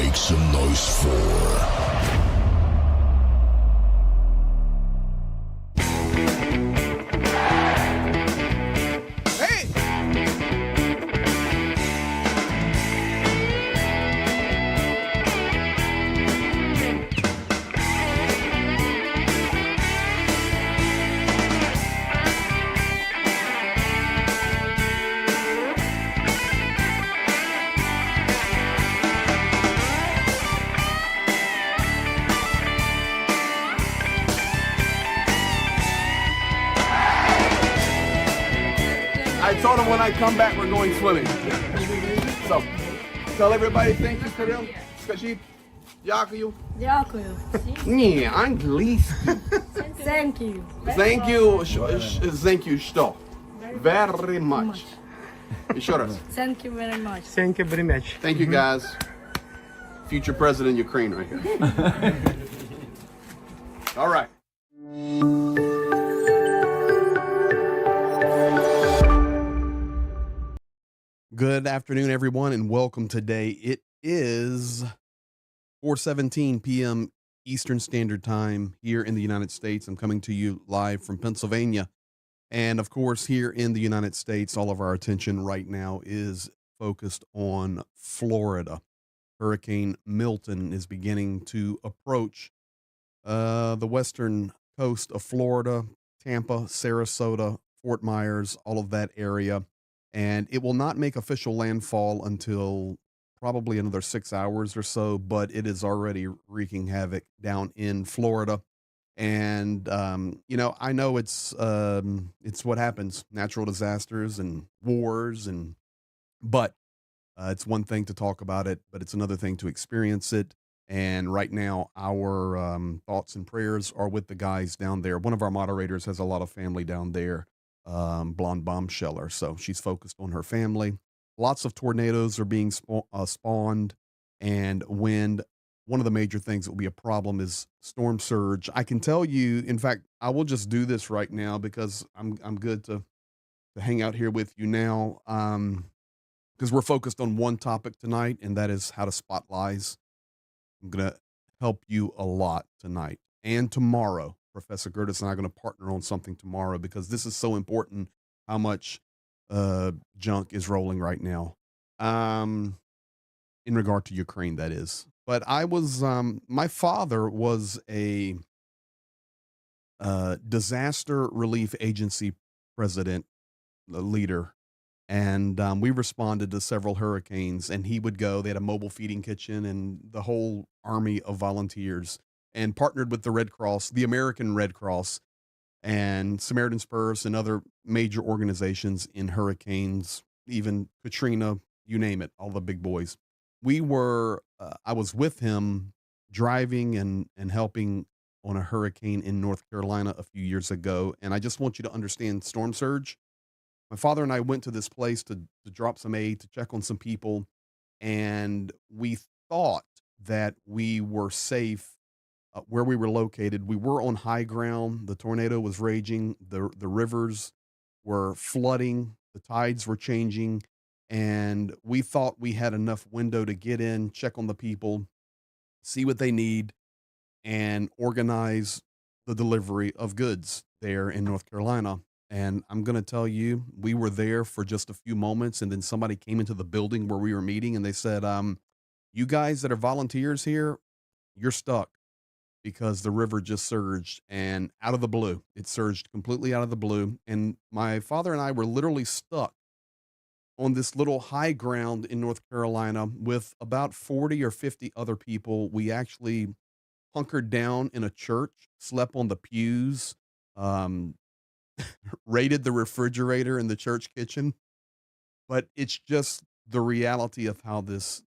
Make some noise for... I told him when I come back, we're going swimming. So, tell everybody thank you for them. Скажи, дякую. Дякую. Не, английский. Thank you. Thank you, thank you, что? Very much. Еще раз. Thank you very much. Thank you very much. Thank you, guys. Future president of Ukraine right here. All right. Good afternoon, everyone, and welcome today. It is 4:17 p.m. Eastern Standard Time here in the United States. I'm coming to you live from Pennsylvania. And of course, here in the United States, all of our attention right now is focused on Florida. Hurricane Milton is beginning to approach the western coast of Florida, Tampa, Sarasota, Fort Myers, all of that area. And it will not make official landfall until probably another 6 hours or so, but it is already wreaking havoc down in Florida. And, I know it's what happens, natural disasters and wars, but it's one thing to talk about it, but it's another thing to experience it. And right now, our thoughts and prayers are with the guys down there. One of our moderators has a lot of family down there. Blonde bombsheller. So she's focused on her family. Lots of tornadoes are being spawned and wind. One of the major things that will be a problem is storm surge. I can tell you, in fact, I will just do this right now because I'm good to hang out here with you now. Because we're focused on one topic tonight, and that is how to spot lies. I'm going to help you a lot tonight and tomorrow. Professor Gertis and I are going to partner on something tomorrow because this is so important how much junk is rolling right now in regard to Ukraine, that is. But I was, my father was a disaster relief agency president, leader, and we responded to several hurricanes, and he would go, they had a mobile feeding kitchen and the whole army of volunteers, and partnered with the Red Cross, the American Red Cross, and Samaritan's Purse and other major organizations in hurricanes, even Katrina, you name it, all the big boys. We were, I was with him driving and helping on a hurricane in North Carolina a few years ago. And I just want you to understand storm surge. My father and I went to this place to drop some aid, to check on some people. And we thought that we were safe where we were located. We were on high ground. The tornado was raging. The rivers were flooding. The tides were changing. And we thought we had enough window to get in, check on the people, see what they need, and organize the delivery of goods there in North Carolina. And I'm going to tell you, we were there for just a few moments. And then somebody came into the building where we were meeting and they said, you guys that are volunteers here, you're stuck. Because the river just surged, and out of the blue, it surged completely out of the blue. And my father and I were literally stuck on this little high ground in North Carolina with about 40 or 50 other people. We actually hunkered down in a church, slept on the pews, raided the refrigerator in the church kitchen. But it's just the reality of how this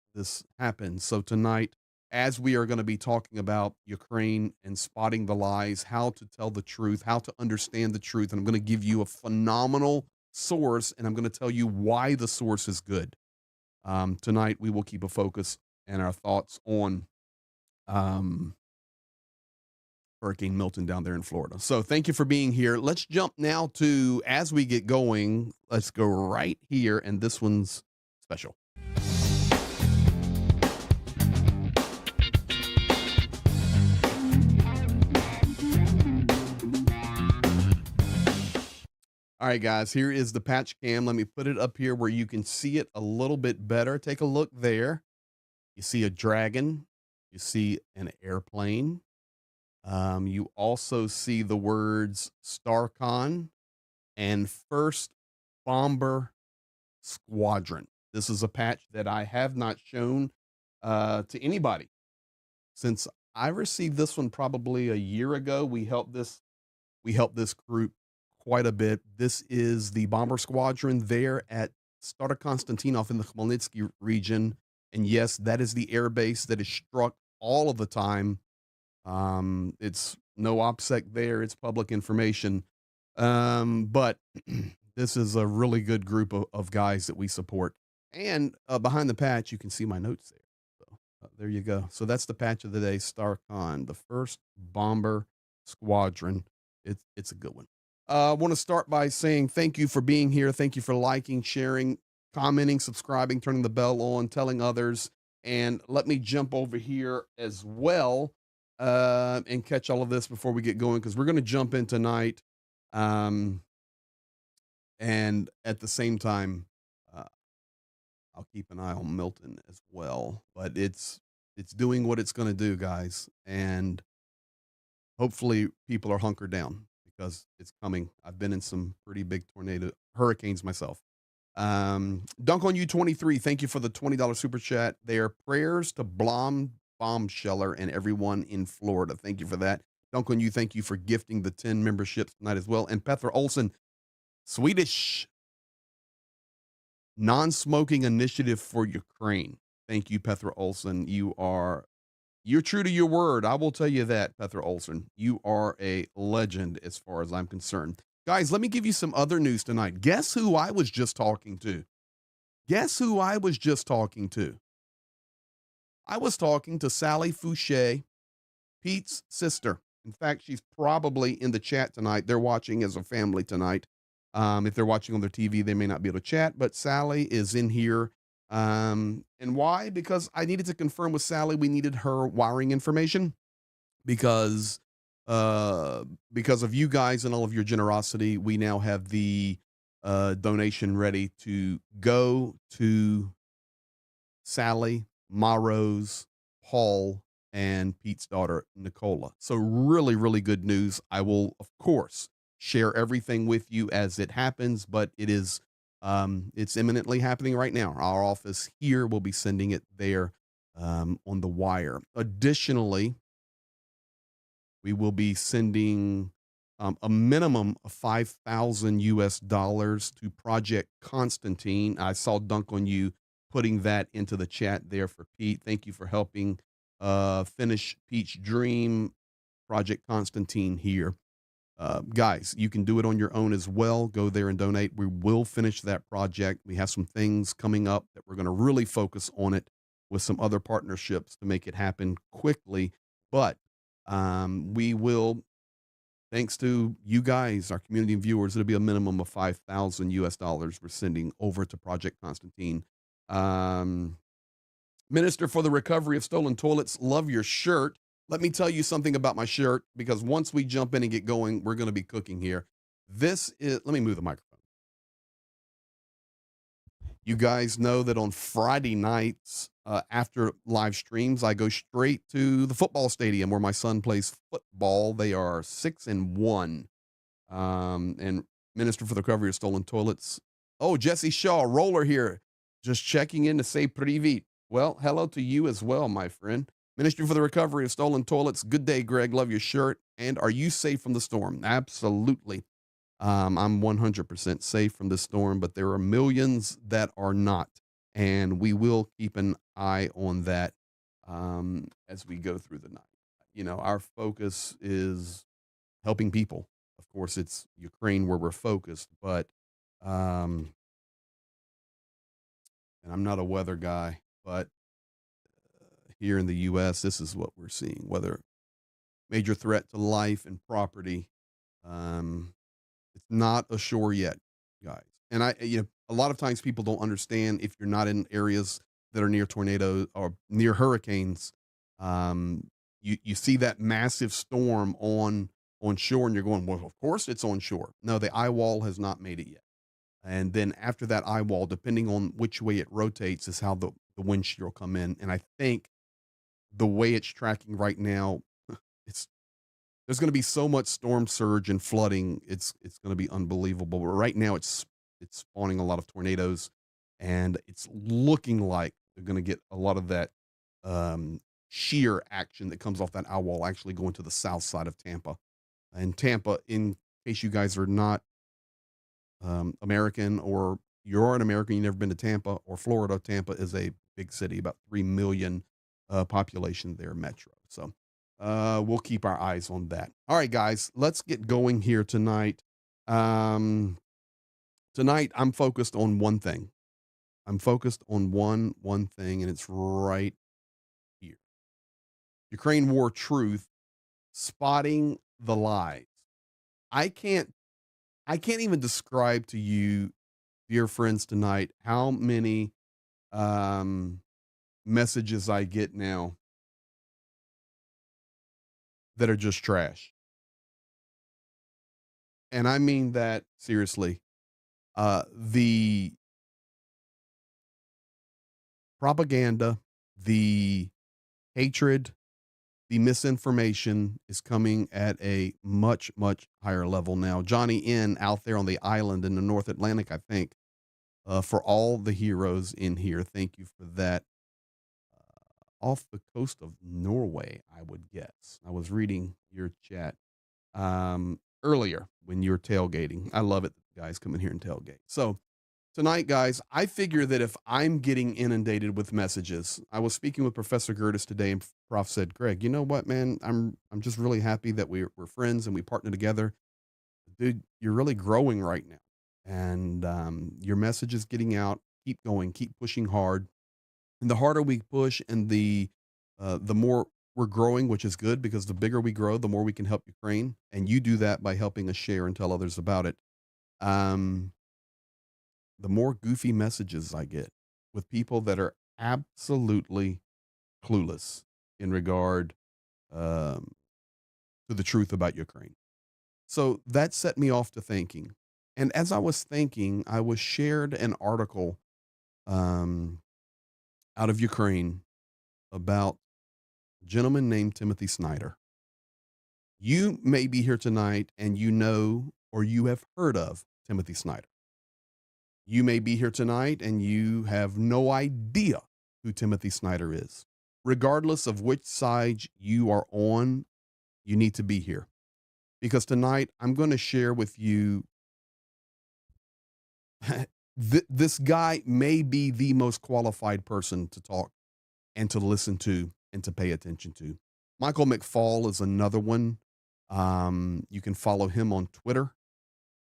happens. So tonight, as we are going to be talking about Ukraine and spotting the lies, how to tell the truth, how to understand the truth. And I'm going to give you a phenomenal source, and I'm going to tell you why the source is good. Tonight, we will keep a focus and our thoughts on Hurricane Milton down there in Florida. So thank you for being here. Let's jump now to, as we get going, let's go right here. And this one's special. All right, guys, here is the patch cam. Let me put it up here where you can see it a little bit better. Take a look there. You see a dragon. You see an airplane. You also see the words StarCon and First Bomber Squadron. This is a patch that I have not shown to anybody since I received this one probably a year ago. We helped this group quite a bit. This is the bomber squadron there at Starter Konstantinov in the Khmelnytsky region. And yes, that is the air base that is struck all of the time. It's no OPSEC there. It's public information. But this is a really good group of guys that we support. And behind the patch, you can see my notes there. So there you go. So that's the patch of the day, StarCon, the first bomber squadron. It's a good one. I want to start by saying thank you for being here. Thank you for liking, sharing, commenting, subscribing, turning the bell on, telling others. And let me jump over here as well and catch all of this before we get going, because we're going to jump in tonight. And at the same time, I'll keep an eye on Milton as well. But it's doing what it's going to do, guys. And hopefully people are hunkered down because it's coming. I've been in some pretty big hurricanes myself. Dunk on You 23. Thank you for the $20 super chat. They are prayers to Bombsheller and everyone in Florida. Thank you for that. Dunk on You. Thank you for gifting the 10 memberships tonight as well. And Petra Olsen, Swedish non-smoking initiative for Ukraine. Thank you, Petra Olsen. You're true to your word. I will tell you that, Petra Olsen. You are a legend as far as I'm concerned. Guys, let me give you some other news tonight. Guess who I was just talking to? Guess who I was just talking to? I was talking to Sally Fouché, Pete's sister. In fact, she's probably in the chat tonight. They're watching as a family tonight. If they're watching on their TV, they may not be able to chat, but Sally is in here. And why? Because I needed to confirm with Sally. We needed her wiring information because of you guys and all of your generosity. We now have the donation ready to go to Sally, Maros, Paul, and Pete's daughter, Nicola. So really, really good news. I will, of course, share everything with you as it happens, but it's imminently happening right now. Our office here will be sending it there on the wire. Additionally, we will be sending a minimum of $5,000 to Project Konstantin. I saw Dunk on You putting that into the chat there for Pete. Thank you for helping finish Pete's dream, Project Konstantin here. Guys, you can do it on your own as well. Go there and donate. We will finish that project. We have some things coming up that we're going to really focus on it with some other partnerships to make it happen quickly. But we will, thanks to you guys, our community and viewers, it'll be a minimum of $5,000 we're sending over to Project Konstantin. Minister for the Recovery of Stolen Toilets, love your shirt. Let me tell you something about my shirt, because once we jump in and get going, we're going to be cooking here. Let me move the microphone. You guys know that on Friday nights, after live streams, I go straight to the football stadium where my son plays football. They are 6-1. And Minister for the Recovery of Stolen Toilets. Oh, Jesse Shaw, roller here. Just checking in to say privet. Well, hello to you as well, my friend. Ministry for the Recovery of Stolen Toilets. Good day, Greg. Love your shirt. And are you safe from the storm? Absolutely. I'm 100% safe from the storm, but there are millions that are not. And we will keep an eye on that as we go through the night. You know, our focus is helping people. Of course, it's Ukraine where we're focused, but and I'm not a weather guy, but here in the U.S., this is what we're seeing. Whether major threat to life and property, it's not ashore yet, guys. And a lot of times people don't understand, if you're not in areas that are near tornadoes or near hurricanes, you see that massive storm on on shore, and you're going, well, of course it's on shore. No, the eye wall has not made it yet. And then after that eye wall, depending on which way it rotates, is how the wind shear will come in. And I think the way it's tracking right now, it's there's going to be so much storm surge and flooding. It's going to be unbelievable. But right now, it's spawning a lot of tornadoes, and it's looking like they're going to get a lot of that shear action that comes off that eye wall actually going to the south side of Tampa. And Tampa, in case you guys are not American, or you're an American, you've never been to Tampa or Florida, Tampa is a big city, about 3 million population there, metro. So we'll keep our eyes on that. All right, guys, let's get going here tonight. Tonight, I'm focused on one thing. I'm focused on one thing, and it's right here. Ukraine war truth, spotting the lies. I can't even describe to you, dear friends, tonight, how many messages I get now that are just trash. And I mean that seriously. The propaganda, the hatred, the misinformation is coming at a much, much higher level now. Johnny N out there on the island in the North Atlantic, I think, for all the heroes in here. Thank you for that. Off the coast of Norway, I would guess. I was reading your chat earlier when you were tailgating. I love it that guys come in here and tailgate. So tonight, guys, I figure that if I'm getting inundated with messages, I was speaking with Professor Gertis today, and Prof said, Greg, you know what, man? I'm just really happy that we're friends and we partner together. Dude, you're really growing right now. And your message is getting out. Keep going, keep pushing hard. And the harder we push and the more we're growing, which is good, because the bigger we grow, the more we can help Ukraine. And you do that by helping us share and tell others about it. The more goofy messages I get with people that are absolutely clueless in regard to the truth about Ukraine. So that set me off to thinking. And as I was thinking, I was shared an article out of Ukraine about a gentleman named Timothy Snyder. You may be here tonight and you know, or you have heard of Timothy Snyder. You may be here tonight and you have no idea who Timothy Snyder is. Regardless of which side you are on, you need to be here. Because tonight I'm going to share with you this guy may be the most qualified person to talk and to listen to and to pay attention to. Michael McFaul is another one. You can follow him on Twitter.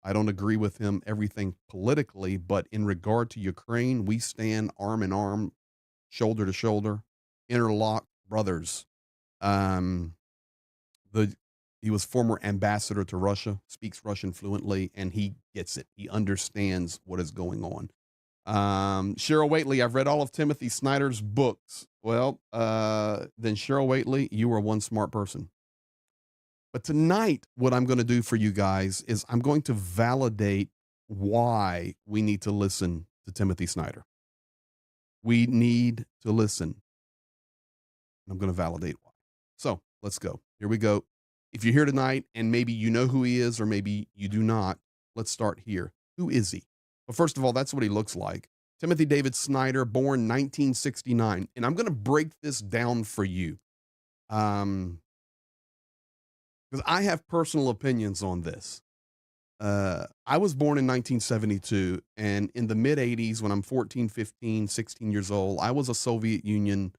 I don't agree with him everything politically, but in regard to Ukraine, we stand arm in arm, shoulder to shoulder, interlocked brothers. He was former ambassador to Russia, speaks Russian fluently, and he gets it. He understands what is going on. Cheryl Waitley, I've read all of Timothy Snyder's books. Well, then Cheryl Waitley, you are one smart person. But tonight, what I'm going to do for you guys is I'm going to validate why we need to listen to Timothy Snyder. We need to listen. I'm going to validate why. So let's go. Here we go. If you're here tonight and maybe you know who he is or maybe you do not, let's start here. Who is he? Well, first of all, that's what he looks like. Timothy David Snyder, born 1969. And I'm going to break this down for you. Because I have personal opinions on this. I was born in 1972, and in the mid 80s, when I'm 14, 15, 16 years old, I was a Soviet Union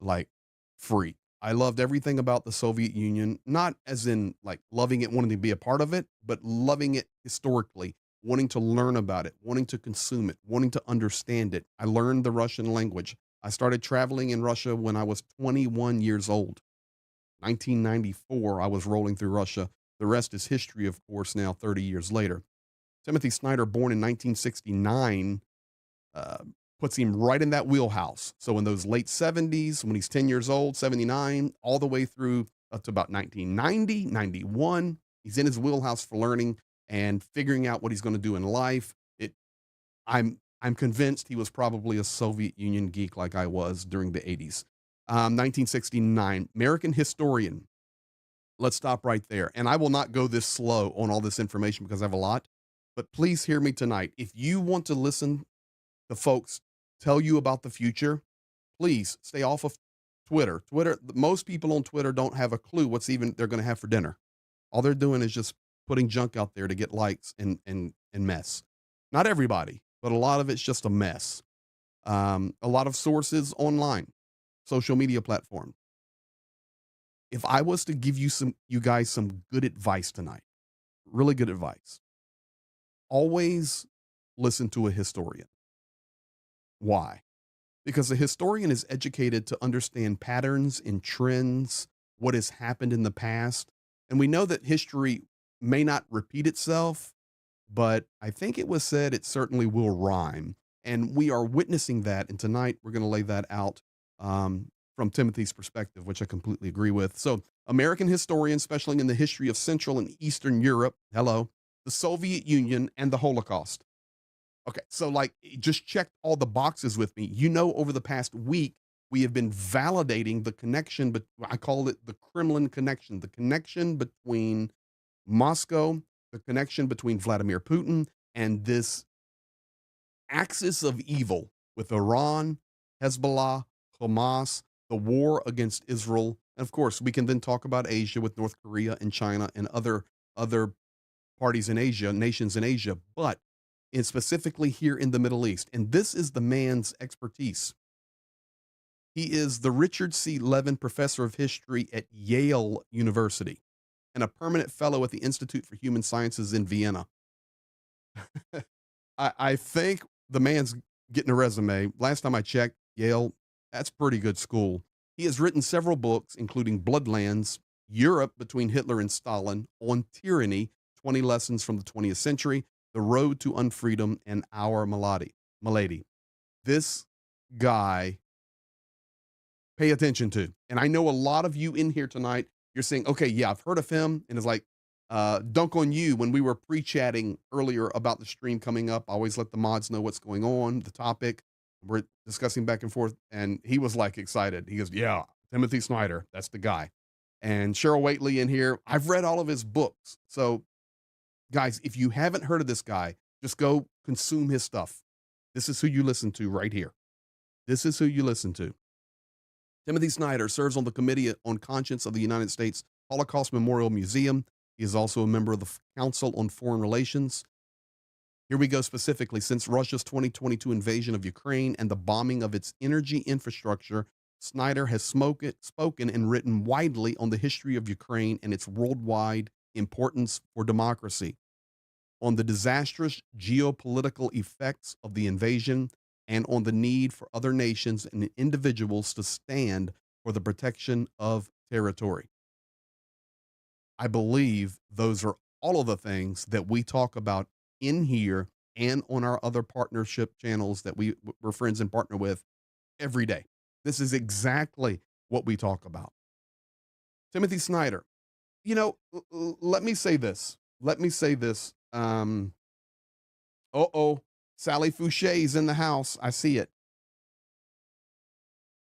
like freak. I loved everything about the Soviet Union, not as in like loving it, wanting to be a part of it, but loving it historically, wanting to learn about it, wanting to consume it, wanting to understand it. I learned the Russian language. I started traveling in Russia when I was 21 years old. 1994, I was rolling through Russia. The rest is history, of course, now 30 years later. Timothy Snyder, born in 1969, puts him right in that wheelhouse. So in those late 70s, when he's 10 years old, 79, all the way through up to about 1990, 91, He's in his wheelhouse for learning and figuring out what he's going to do in life. I'm convinced he was probably a Soviet Union geek like I was during the 80s. 1969, American historian. Let's stop right there. And I will not go this slow on all this information because I have a lot, but please hear me tonight. If you want to listen to folks tell you about the future, please stay off of Twitter. Most people on Twitter don't have a clue what's even they're going to have for dinner. All they're doing is just putting junk out there to get likes and mess. Not everybody, but a lot of it's just a mess. A lot of sources online, social media platform. If I was to give you guys some good advice tonight, really good advice, always listen to a historian. Why? Because a historian is educated to understand patterns and trends, what has happened in the past. And we know that history may not repeat itself, but I think it was said it certainly will rhyme. And we are witnessing that. And tonight we're going to lay that out from Timothy's perspective, which I completely agree with. So, American historians, especially in the history of Central and Eastern Europe, the Soviet Union, and the Holocaust. Okay, so like just check all the boxes with me. Over the past week, we have been validating the connection, but I call it the Kremlin connection, the connection between Moscow, the connection between Vladimir Putin, and this axis of evil with Iran, Hezbollah, Hamas, the war against Israel. And of course, we can then talk about Asia with North Korea and China and other parties in Asia, nations in Asia, but specifically here in the Middle East. And this is the man's expertise. He is the Richard C. Levin Professor of History at Yale University and a permanent fellow at the Institute for Human Sciences in Vienna. I think the man's getting a resume. Last time I checked, Yale, that's pretty good school. He has written several books, including Bloodlands, Europe Between Hitler and Stalin, On Tyranny, 20 Lessons from the 20th Century, The Road to Unfreedom, and Our Malady. This guy, pay attention to. And I know a lot of you in here tonight, you're saying, okay, yeah, I've heard of him. And it's like, dunk on you. When we were pre-chatting earlier about the stream coming up, I always let the mods know what's going on, the topic. We're discussing back and forth. And he was like excited. He goes, yeah, Timothy Snyder, that's the guy. And Cheryl Waitley in here, I've read all of his books. So guys, if you haven't heard of this guy, just go consume his stuff. This is who you listen to right here. This is who you listen to. Timothy Snyder serves on the Committee on Conscience of the United States Holocaust Memorial Museum. He is also a member of the Council on Foreign Relations. Here we go specifically. Since Russia's 2022 invasion of Ukraine and the bombing of its energy infrastructure, Snyder has spoken and written widely on the history of Ukraine and its worldwide importance for democracy, on the disastrous geopolitical effects of the invasion, and on the need for other nations and individuals to stand for the protection of territory. I believe those are all of the things that we talk about in here and on our other partnership channels that we're friends and partner with every day. This is exactly what we talk about. Timothy Snyder, let me say this. Sally Fouché's in the house. I see it.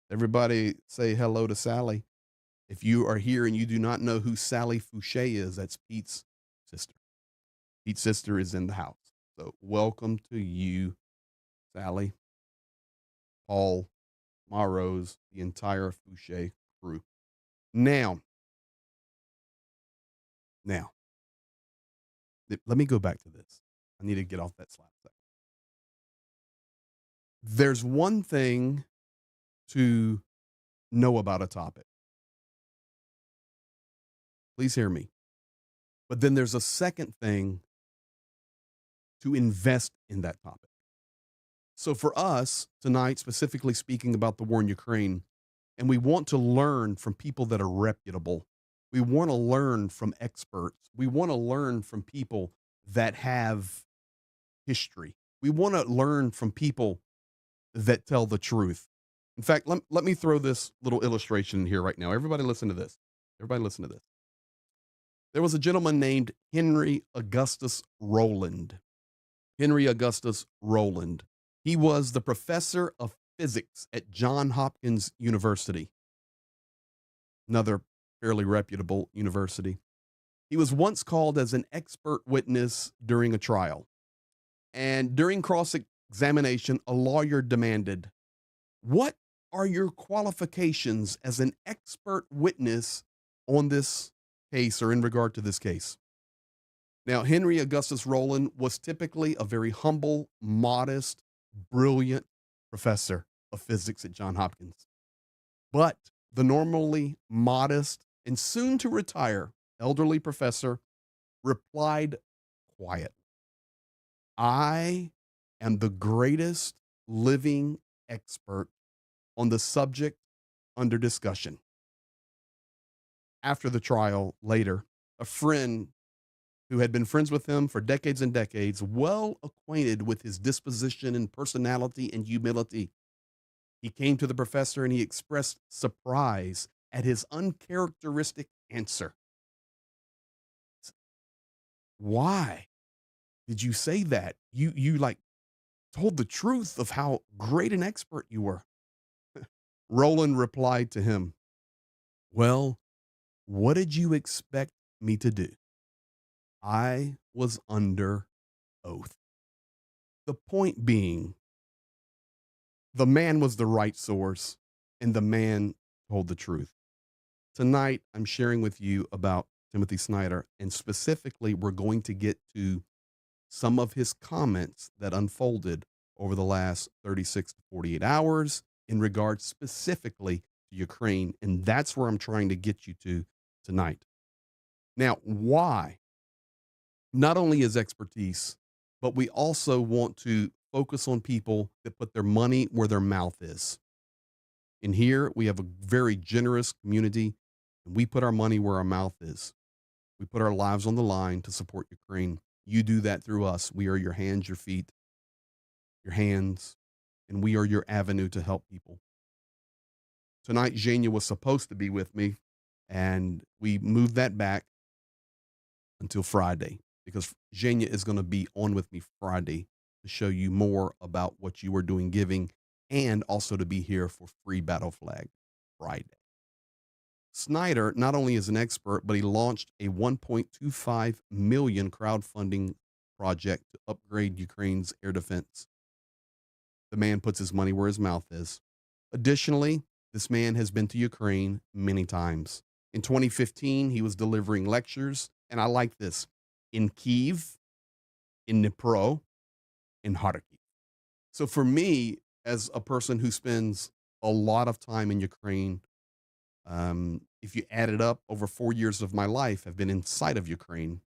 Everybody say hello to Sally. If you are here and you do not know who Sally Fouché is, that's Pete's sister. Pete's sister is in the house. So welcome to you, Sally, Paul, Marrose, the entire Fouché crew. Now, let me go back to this. I need to get off that slap. There's one thing to know about a topic. Please hear me. But then there's a second thing to invest in that topic. So for us tonight, specifically speaking about the war in Ukraine, and we want to learn from people that are reputable. We want to learn from experts. We want to learn from people that have history. We want to learn from people that tell the truth. In fact, let me throw this little illustration in here right now. Everybody listen to this. There was a gentleman named Henry Augustus Rowland. Henry Augustus Rowland. He was the professor of physics at Johns Hopkins University, another fairly reputable university. He was once called as an expert witness during a trial. And during cross-examination, a lawyer demanded, "What are your qualifications as an expert witness on this case or in regard to this case?" Now, Henry Augustus Rowland was typically a very humble, modest, brilliant professor of physics at Johns Hopkins. But the normally modest and soon to retire elderly professor replied quietly, "I am the greatest living expert on the subject under discussion." After the trial, later, a friend who had been friends with him for decades and decades, well acquainted with his disposition and personality and humility, he came to the professor and he expressed surprise at his uncharacteristic answer. "Why did you say that? You like told the truth of how great an expert you were." Roland replied to him, "Well, what did you expect me to do? I was under oath." The point being, the man was the right source and the man told the truth. Tonight, I'm sharing with you about Timothy Snyder, and specifically, we're going to get to some of his comments that unfolded over the last 36 to 48 hours in regard specifically to Ukraine. And that's where I'm trying to get you to tonight. Now, why? Not only his expertise, but we also want to focus on people that put their money where their mouth is. And here we have a very generous community, and we put our money where our mouth is. We put our lives on the line to support Ukraine. You do that through us. We are your hands, your feet, your hands, and we are your avenue to help people. Tonight, Zhenya was supposed to be with me, and we moved that back until Friday because Zhenya is going to be on with me Friday to show you more about what you are doing giving and also to be here for Free Battle Flag Friday. Snyder not only is an expert, but he launched a $1.25 million crowdfunding project to upgrade Ukraine's air defense. The man puts his money where his mouth is. Additionally, this man has been to Ukraine many times. In 2015, he was delivering lectures, and I like this, in Kyiv, in Dnipro, in Kharkiv. So for me, as a person who spends a lot of time in Ukraine, if you add it up, over 4 years of my life have been inside of Ukraine,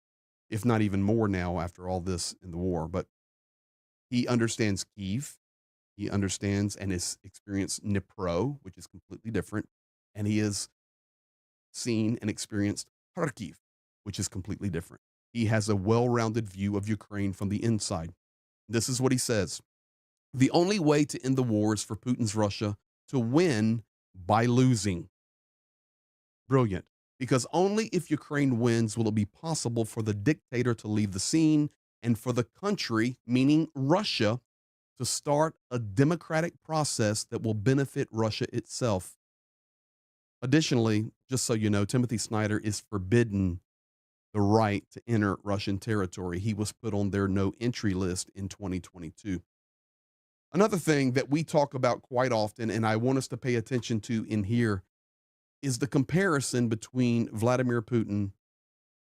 if not even more now after all this in the war. But he understands Kyiv. He understands and has experienced Dnipro, which is completely different. And he has seen and experienced Kharkiv, which is completely different. He has a well-rounded view of Ukraine from the inside. This is what he says. "The only way to end the war is for Putin's Russia to win by losing." Brilliant. Because only if Ukraine wins will it be possible for the dictator to leave the scene and for the country, meaning Russia, to start a democratic process that will benefit Russia itself. Additionally, just so you know, Timothy Snyder is forbidden the right to enter Russian territory. He was put on their no entry list in 2022. Another thing that we talk about quite often, and I want us to pay attention to in here, is the comparison between Vladimir Putin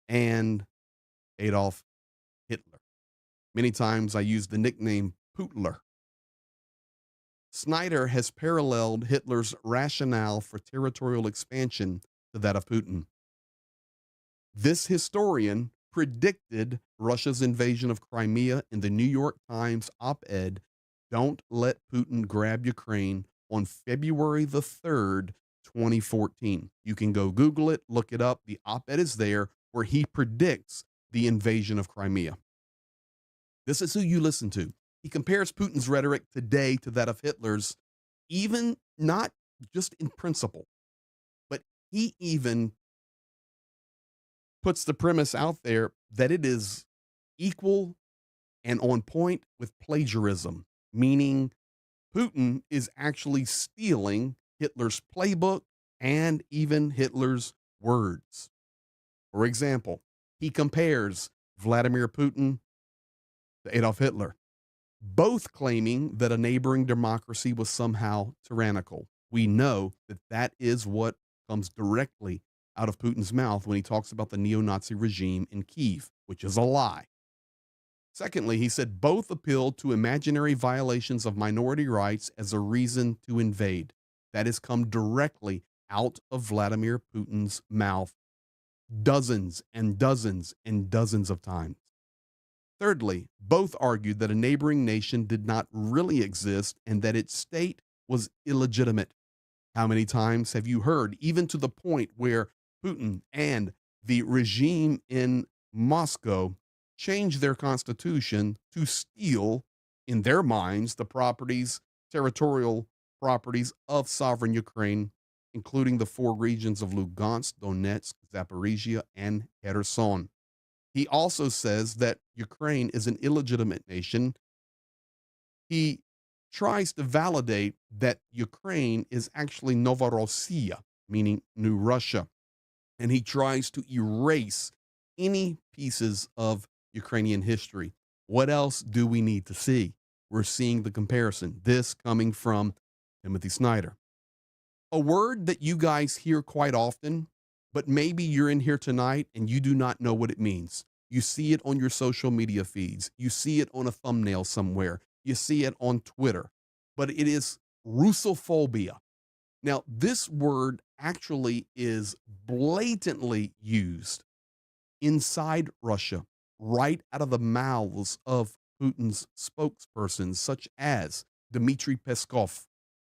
and Adolf Hitler. Many times I use the nickname Putler. Snyder has paralleled Hitler's rationale for territorial expansion to that of Putin. This historian predicted Russia's invasion of Crimea in the New York Times op-ed, "Don't Let Putin Grab Ukraine," on February the 3rd, 2014. You can go Google it, look it up. The op-ed is there where he predicts the invasion of Crimea. This is who you listen to. He compares Putin's rhetoric today to that of Hitler's, even not just in principle, but he even puts the premise out there that it is equal and on point with plagiarism, meaning Putin is actually stealing Hitler's playbook and even Hitler's words. For example, he compares Vladimir Putin to Adolf Hitler, both claiming that a neighboring democracy was somehow tyrannical. We know that that is what comes directly out of Putin's mouth when he talks about the neo-Nazi regime in Kiev, which is a lie. Secondly, he said both appealed to imaginary violations of minority rights as a reason to invade. That has come directly out of Vladimir Putin's mouth dozens and dozens and dozens of times. Thirdly, both argued that a neighboring nation did not really exist and that its state was illegitimate. How many times have you heard, even to the point where Putin and the regime in Moscow changed their constitution to steal, in their minds, the properties, territorial properties of sovereign Ukraine, including the four regions of Lugansk, Donetsk, Zaporizhia, and Kherson? He also says that Ukraine is an illegitimate nation. He tries to validate that Ukraine is actually Novorossiya, meaning New Russia. And he tries to erase any pieces of Ukrainian history. What else do we need to see? We're seeing the comparison. This coming from Timothy Snyder. A word that you guys hear quite often, but maybe you're in here tonight and you do not know what it means. You see it on your social media feeds. You see it on a thumbnail somewhere. You see it on Twitter, but it is Russophobia. Now, this word actually is blatantly used inside Russia, right out of the mouths of Putin's spokespersons, such as Dmitry Peskov.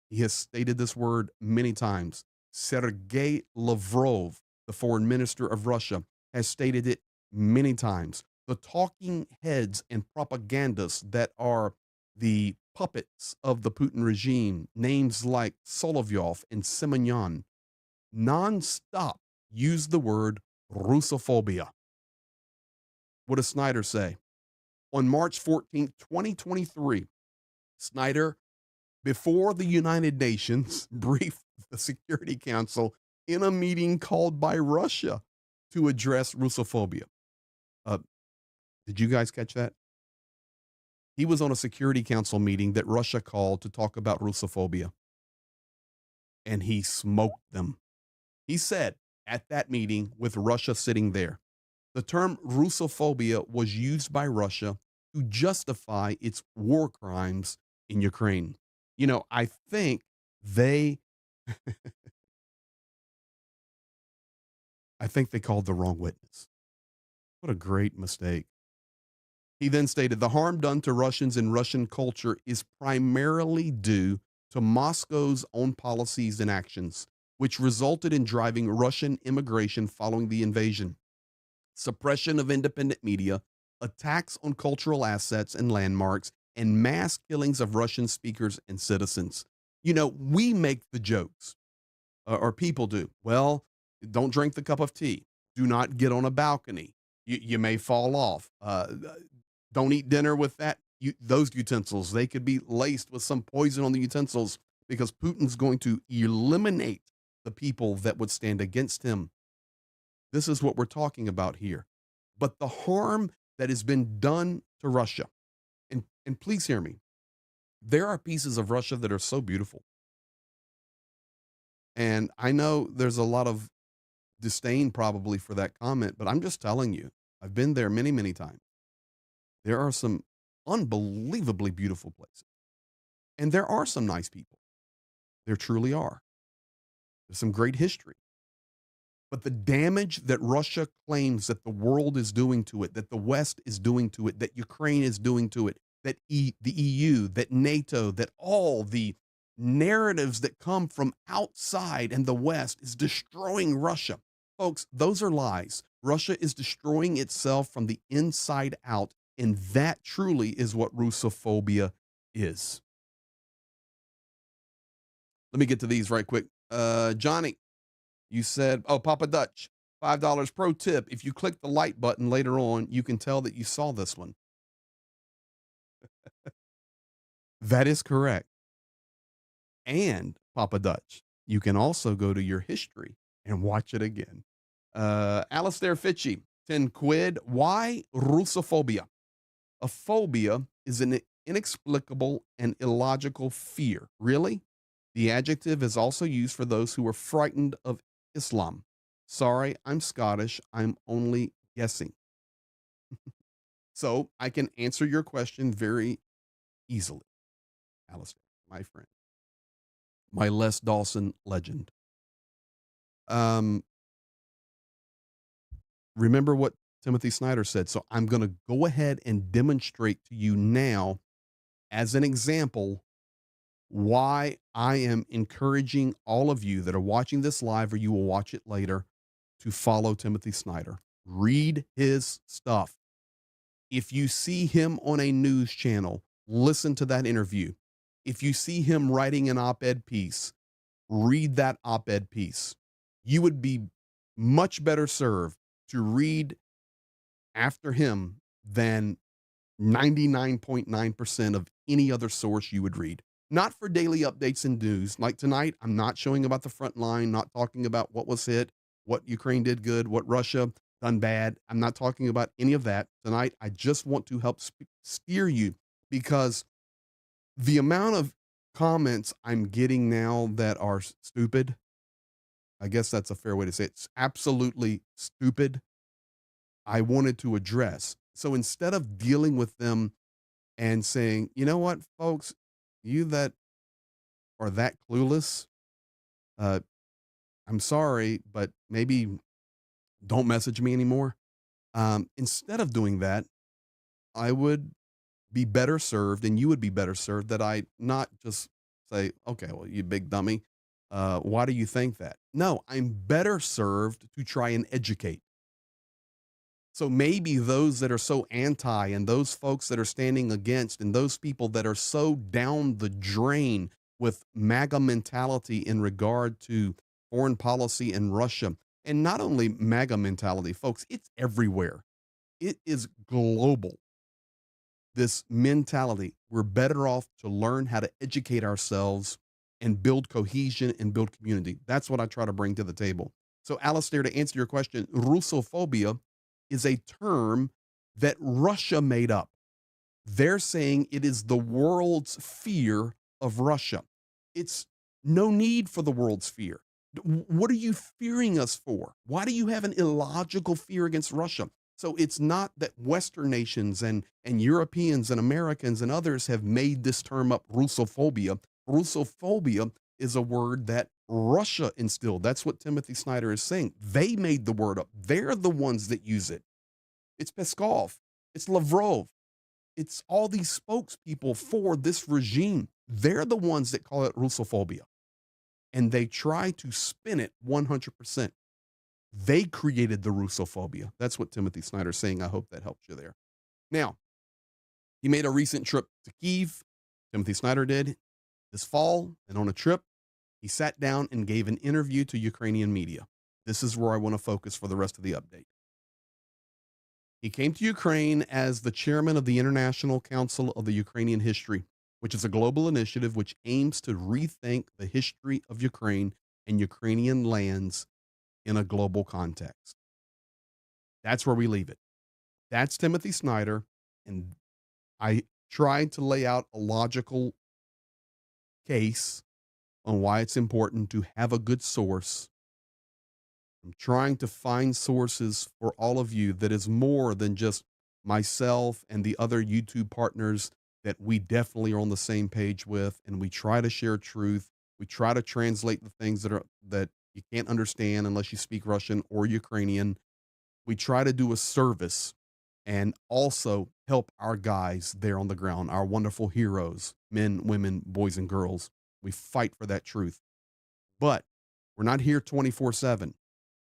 He has stated this word many times. Sergei Lavrov, the foreign minister of Russia, has stated it many times. The talking heads and propagandists that are the puppets of the Putin regime, names like Solovyov and Semyon, nonstop use the word Russophobia. What does Snyder say? On March 14th, 2023, Snyder, before the United Nations, briefed the Security Council in a meeting called by Russia to address Russophobia. Did you guys catch that? He was on a Security Council meeting that Russia called to talk about Russophobia, and he smoked them. He said at that meeting, with Russia sitting there, the term Russophobia was used by Russia to justify its war crimes in Ukraine. You know, I think they I think they called the wrong witness. What a great mistake. He then stated the harm done to Russians and Russian culture is primarily due to Moscow's own policies and actions, which resulted in driving Russian immigration following the invasion, suppression of independent media, attacks on cultural assets and landmarks, and mass killings of Russian speakers and citizens. You know, we make the jokes, or people do. Well, don't drink the cup of tea. Do not get on a balcony. You may fall off. Don't eat dinner with those utensils. They could be laced with some poison on the utensils, because Putin's going to eliminate the people that would stand against him. This is what we're talking about here. But the harm that has been done to Russia, and please hear me, there are pieces of Russia that are so beautiful. And I know there's a lot of disdain probably for that comment, but I'm just telling you, I've been there many, many times. There are some unbelievably beautiful places. And there are some nice people. There truly are. There's some great history. But the damage that Russia claims that the world is doing to it, that the West is doing to it, that Ukraine is doing to it, that the EU, that NATO, that all the narratives that come from outside and the West is destroying Russia. Folks, those are lies. Russia is destroying itself from the inside out, and that truly is what Russophobia is. Let me get to these right quick. Johnny, you said, oh, Papa Dutch, $5 pro tip. If you click the like button later on, you can tell that you saw this one. That is correct. And Papa Dutch, you can also go to your history and watch it again. Alistair Fitchy, 10 quid. Why Russophobia? A phobia is an inexplicable and illogical fear. Really? The adjective is also used for those who are frightened of Islam. Sorry, I'm Scottish. I'm only guessing. So I can answer your question very easily, Alistair, my friend, my Les Dawson legend. Remember what Timothy Snyder said. So I'm going to go ahead and demonstrate to you now, as an example, why I am encouraging all of you that are watching this live or you will watch it later to follow Timothy Snyder. Read his stuff. If you see him on a news channel, listen to that interview. If you see him writing an op-ed piece, read that op-ed piece. You would be much better served to read after him than 99.9% of any other source you would read. Not for daily updates and news. Like tonight, I'm not showing about the front line, not talking about what was hit, what Ukraine did good, what Russia done bad. I'm not talking about any of that tonight. I just want to help steer you, because the amount of comments I'm getting now that are stupid, I guess that's a fair way to say it. It's absolutely stupid. I wanted to address. So instead of dealing with them and saying, you know what, folks, you that are that clueless, I'm sorry, but maybe don't message me anymore. Instead of doing that, I would be better served, and you would be better served, that I not just say, okay, well, you big dummy. Why do you think that? No, I'm better served to try and educate. So maybe those that are so anti, and those folks that are standing against, and those people that are so down the drain with MAGA mentality in regard to foreign policy and Russia, and not only MAGA mentality, folks, it's everywhere. It is global. This mentality, we're better off to learn how to educate ourselves and build cohesion and build community. That's what I try to bring to the table. So, Alistair, to answer your question, Russophobia is a term that Russia made up. They're saying it is the world's fear of Russia. It's no need for the world's fear. What are you fearing us for? Why do you have an illogical fear against Russia? So it's not that Western nations and Europeans and Americans and others have made this term up, Russophobia. Russophobia is a word that Russia instilled. That's what Timothy Snyder is saying. They made the word up. They're the ones that use it. It's Peskov. It's Lavrov. It's all these spokespeople for this regime. They're the ones that call it Russophobia. And they try to spin it 100%. They created the Russophobia. That's what Timothy Snyder is saying. I hope that helps you there. Now, he made a recent trip to Kyiv. Timothy Snyder did this fall. And on a trip, he sat down and gave an interview to Ukrainian media. This is where I want to focus for the rest of the update. He came to Ukraine as the chairman of the International Council of the Ukrainian History, which is a global initiative which aims to rethink the history of Ukraine and Ukrainian lands in a global context. That's where we leave it. That's Timothy Snyder. And I tried to lay out a logical case on why it's important to have a good source. I'm trying to find sources for all of you that is more than just myself and the other YouTube partners that we definitely are on the same page with. And we try to share truth. We try to translate the things that you can't understand unless you speak Russian or Ukrainian. We try to do a service and also help our guys there on the ground, our wonderful heroes, men, women, boys, and girls. We fight for that truth. But we're not here 24/7.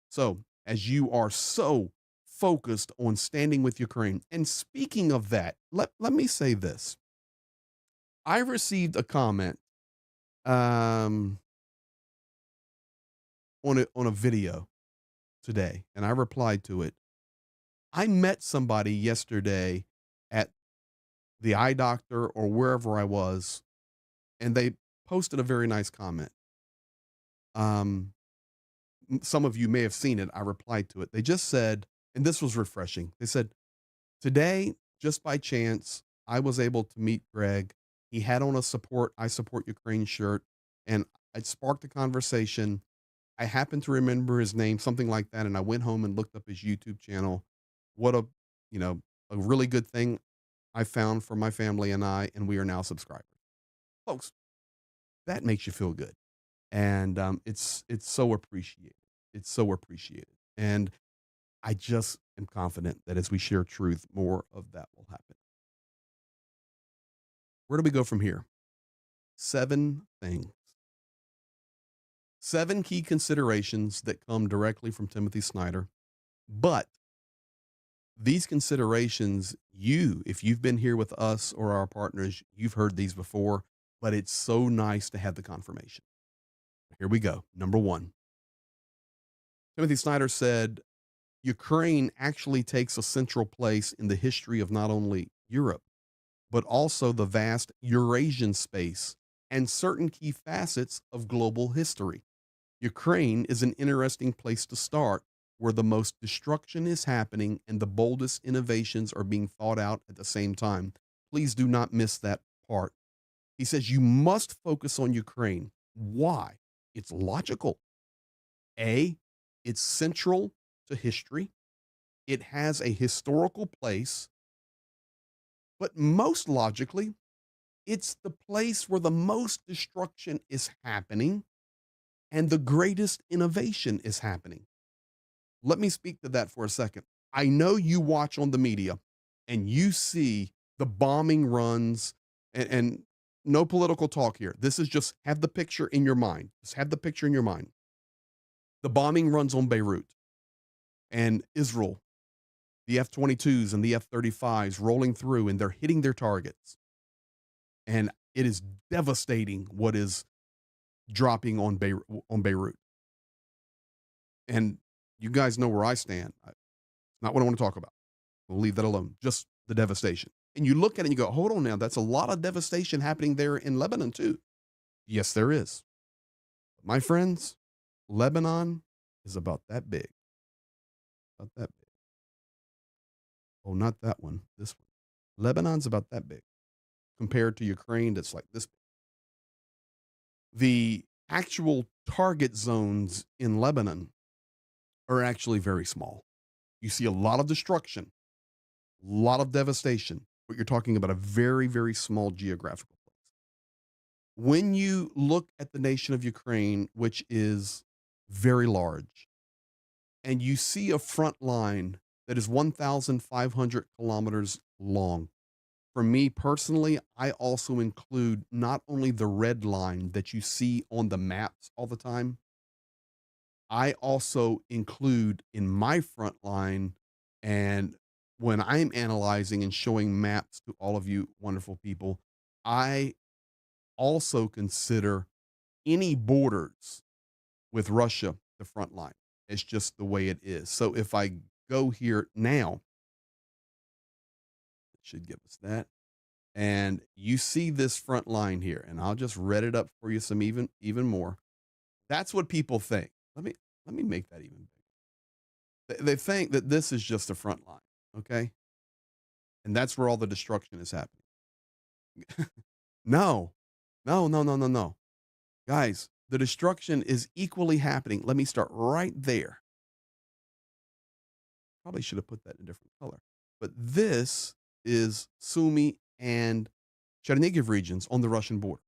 So as you are so focused on standing with Ukraine, and speaking of that, let me say this. I received a comment on a video today, and I replied to it. I met somebody yesterday at the eye doctor or wherever I was, and they posted a very nice comment. Um, some of you may have seen it. I replied to it. They just said, and this was refreshing. They said, today, just by chance, I was able to meet Greg. He had on a I support Ukraine shirt, and it sparked a conversation. I happened to remember his name, something like that, and I went home and looked up his YouTube channel. What a, you know, a really good thing I found for my family and I, and we are now subscribers. Folks, that makes you feel good. And it's so appreciated. It's so appreciated. And I just am confident that as we share truth, more of that will happen. Where do we go from here? 7 things. 7 key considerations that come directly from Timothy Snyder. But these considerations, if you've been here with us or our partners, you've heard these before, but it's so nice to have the confirmation. Here we go. Number 1. Timothy Snyder said, Ukraine actually takes a central place in the history of not only Europe, but also the vast Eurasian space and certain key facets of global history. Ukraine is an interesting place to start, where the most destruction is happening and the boldest innovations are being thought out at the same time. Please do not miss that part. He says you must focus on Ukraine. Why? It's logical. A, it's central to history. It has a historical place. But most logically, it's the place where the most destruction is happening and the greatest innovation is happening. Let me speak to that for a second. I know you watch on the media and you see the bombing runs and no political talk here. This is just have the picture in your mind. Just have the picture in your mind. The bombing runs on Beirut and Israel, the F-22s and the F-35s rolling through, and they're hitting their targets. And it is devastating what is dropping on Beirut. And you guys know where I stand. It's not what I want to talk about. We'll leave that alone. Just the devastation. And you look at it and you go, hold on now, that's a lot of devastation happening there in Lebanon too. Yes, there is. My friends, Lebanon is about that big. About that big. Oh, not that one. This one. Lebanon's about that big compared to Ukraine that's like this big. The actual target zones in Lebanon are actually very small. You see a lot of destruction, a lot of devastation, but you're talking about a very, very small geographical place. When you look at the nation of Ukraine, which is very large, and you see a front line that is 1,500 kilometers long, for me personally, I also include not only the red line that you see on the maps all the time, I also include in my front line, and when I'm analyzing and showing maps to all of you wonderful people, I also consider any borders with Russia the front line. It's just the way it is. So if I go here now, it should give us that. And you see this front line here, and I'll just read it up for you some even more. That's what people think. Let me make that even bigger. They think that this is just the front line, okay? And that's where all the destruction is happening. No, no, no, no, no, no. Guys, the destruction is equally happening. Let me start right there. Probably should have put that in a different color. But this is Sumy and Chernihiv regions on the Russian border.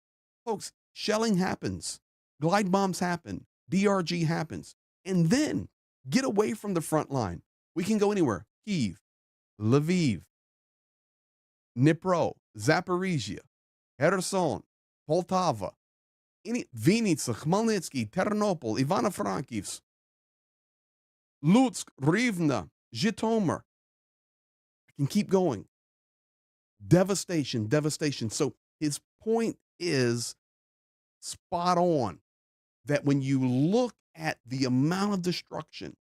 Folks, shelling happens. Glide bombs happen. DRG happens. And then get away from the front line. We can go anywhere. Kyiv, Lviv, Dnipro, Zaporizhia, Kherson, Poltava, Vinnytsia, Khmelnytsky, Ternopil, Ivano-Frankivsk, Lutsk, Rivne, Zhytomyr. I can keep going. Devastation, devastation. So his point is spot on, that when you look at the amount of destruction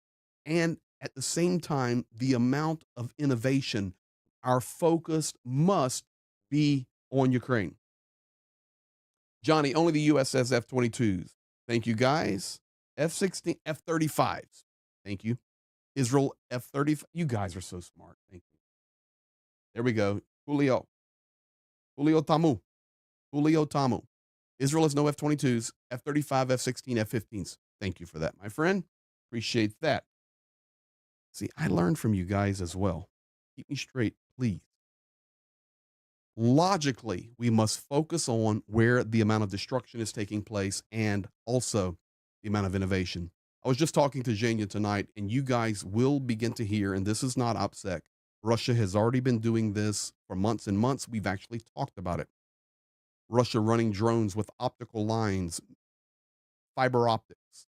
And at the same time, the amount of innovation, our focus must be on Ukraine. Johnny, only the U.S. has F-22s. Thank you, guys. F-16, F-35s. Thank you. Israel, F-35. You guys are so smart. Thank you. There we go. Julio Tamu. Israel has no F-22s, F-35, F-16, F-15s. Thank you for that, my friend. Appreciate that. See, I learned from you guys as well. Keep me straight, please. Logically, we must focus on where the amount of destruction is taking place and also the amount of innovation. I was just talking to Zhenya tonight, and you guys will begin to hear, and this is not OPSEC. Russia has already been doing this for months and months. We've actually talked about it. Russia running drones with optical lines, fiber optics,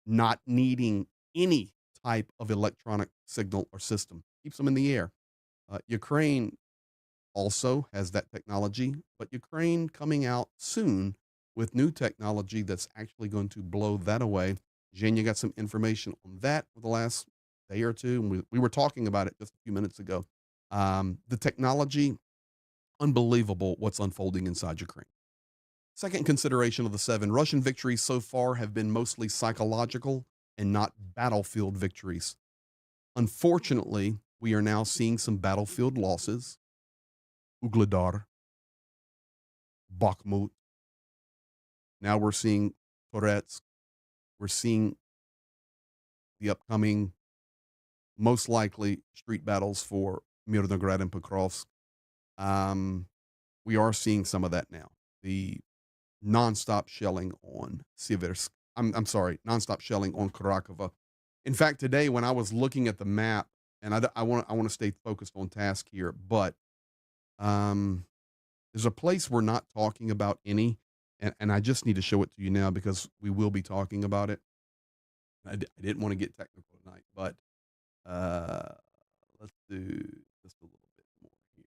not needing any type of electronic signal or system. Keeps them in the air. Ukraine also has that technology, but Ukraine coming out soon with new technology that's actually going to blow that away. Zhenya got some information on that for the last day or two, and we were talking about it just a few minutes ago. The technology, unbelievable what's unfolding inside Ukraine. Second consideration of the 7, Russian victories so far have been mostly psychological and not battlefield victories. Unfortunately, we are now seeing some battlefield losses. Ugledar, Bakhmut. Now we're seeing Toretsk. We're seeing the upcoming, most likely, street battles for Mirnograd and Pokrovsk. We are seeing some of that now. The nonstop shelling on Siversk. I'm sorry, nonstop shelling on Karakova. In fact, today when I was looking at the map, and I want to stay focused on task here, but there's a place we're not talking about any, and I just need to show it to you now because we will be talking about it. I didn't want to get technical tonight, but let's do just a little bit more here.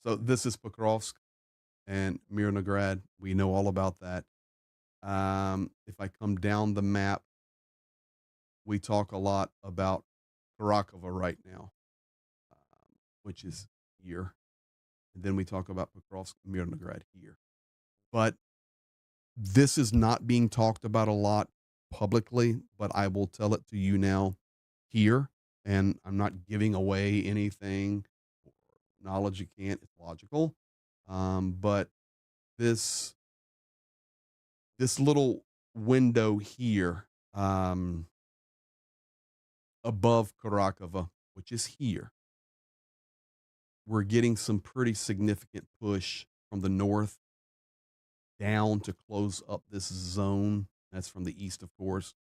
So this is Pokrovsk and Mirnograd. We know all about that. If I come down the map, we talk a lot about Karakova right now, which is here. And then we talk about Pokrovsk, Mirnograd here. But this is not being talked about a lot publicly, but I will tell it to you now here. And I'm not giving away anything or knowledge you can't. It's logical. But this little window here above Karakova, which is here, we're getting some pretty significant push from the north down to close up this zone. That's from the east, of course.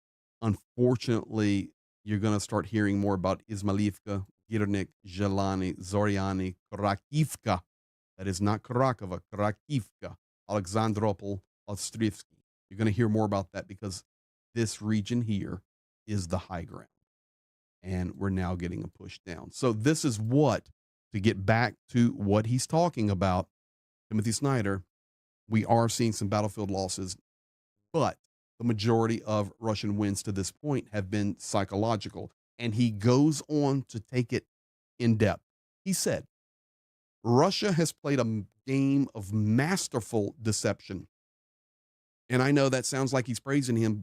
Unfortunately, you're going to start hearing more about Izmailivka, Girnik, Zelany, Zoriani, Krakivka. That is not Karakova, Krakivka, Alexandropol, Ostrivsky. You're going to hear more about that because this region here is the high ground. And we're now getting a push down. So this is what, to get back to what he's talking about, Timothy Snyder, we are seeing some battlefield losses, but the majority of Russian wins to this point have been psychological. And he goes on to take it in depth. He said, Russia has played a game of masterful deception. And I know that sounds like he's praising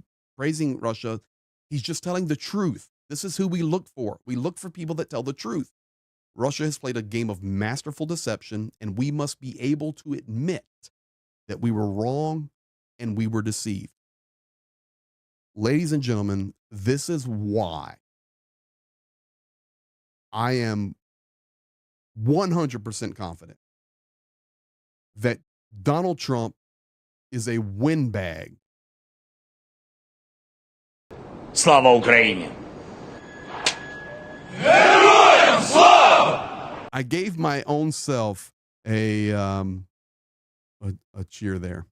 Russia. He's just telling the truth. This is who we look for. We look for people that tell the truth. Russia has played a game of masterful deception, and we must be able to admit that we were wrong and we were deceived. Ladies and gentlemen, this is why I am 100% confident that Donald Trump is a windbag. Слава Україні! I gave my own self a cheer there.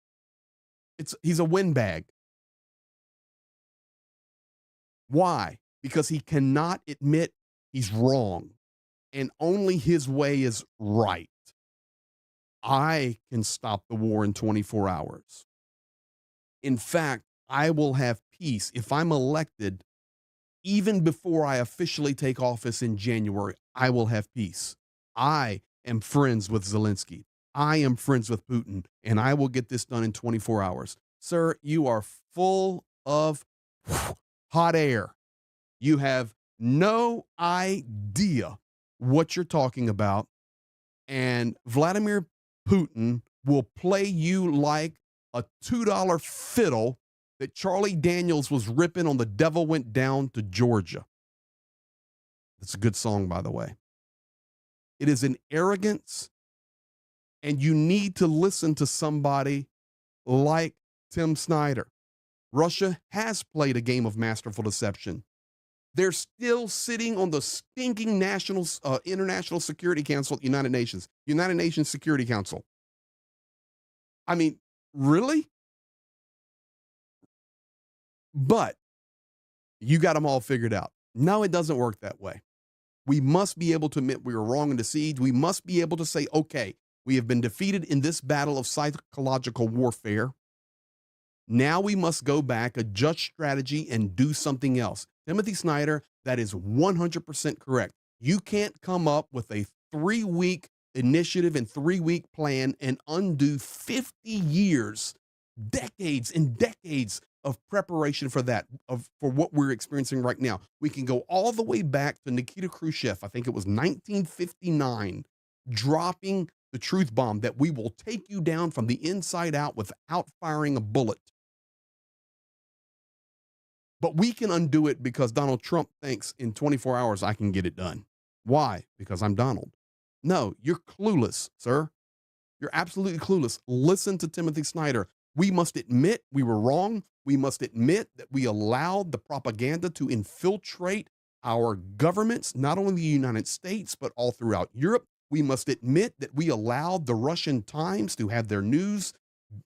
He's a windbag. Why? Because he cannot admit he's wrong, and only his way is right. I can stop the war in 24 hours. In fact, I will have peace if I'm elected. even before I officially take office in January, I will have peace. I am friends with Zelensky. I am friends with Putin, and I will get this done in 24 hours. Sir, you are full of hot air. You have no idea what you're talking about. And Vladimir Putin will play you like a $2 fiddle that Charlie Daniels was ripping on The Devil Went Down to Georgia. That's a good song, by the way. It is an arrogance, and you need to listen to somebody like Tim Snyder. Russia has played a game of masterful deception. They're still sitting on the stinking International Security Council, United Nations Security Council. I mean, really? But you got them all figured out. No, it doesn't work that way. We must be able to admit we were wrong in the siege. We must be able to say, okay, we have been defeated in this battle of psychological warfare. Now we must go back, adjust strategy, and do something else. Timothy Snyder, that is 100% correct. You can't come up with a 3-week initiative and 3-week plan and undo 50 years, decades and decades of preparation for that, for what we're experiencing right now. We can go all the way back to Nikita Khrushchev, I think it was 1959, dropping the truth bomb that we will take you down from the inside out without firing a bullet. But we can undo it because Donald Trump thinks in 24 hours I can get it done. Why? Because I'm Donald. No, you're clueless, sir. You're absolutely clueless. Listen to Timothy Snyder. We must admit we were wrong. We must admit that we allowed the propaganda to infiltrate our governments, not only the United States, but all throughout Europe. We must admit that we allowed the Russian Times to have their news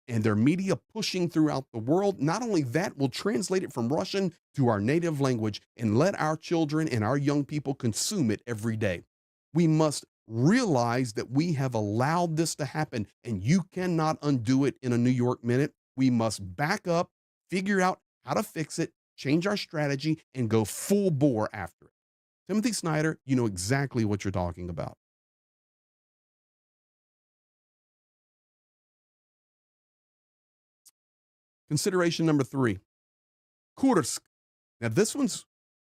and their media pushing throughout the world. Not only that, we'll translate it from Russian to our native language and let our children and our young people consume it every day. We must realize that we have allowed this to happen, and you cannot undo it in a New York minute. We must back up, figure out how to fix it, change our strategy, and go full bore after it. Timothy Snyder, you know exactly what you're talking about. Consideration number 3, Kursk. Now this one's,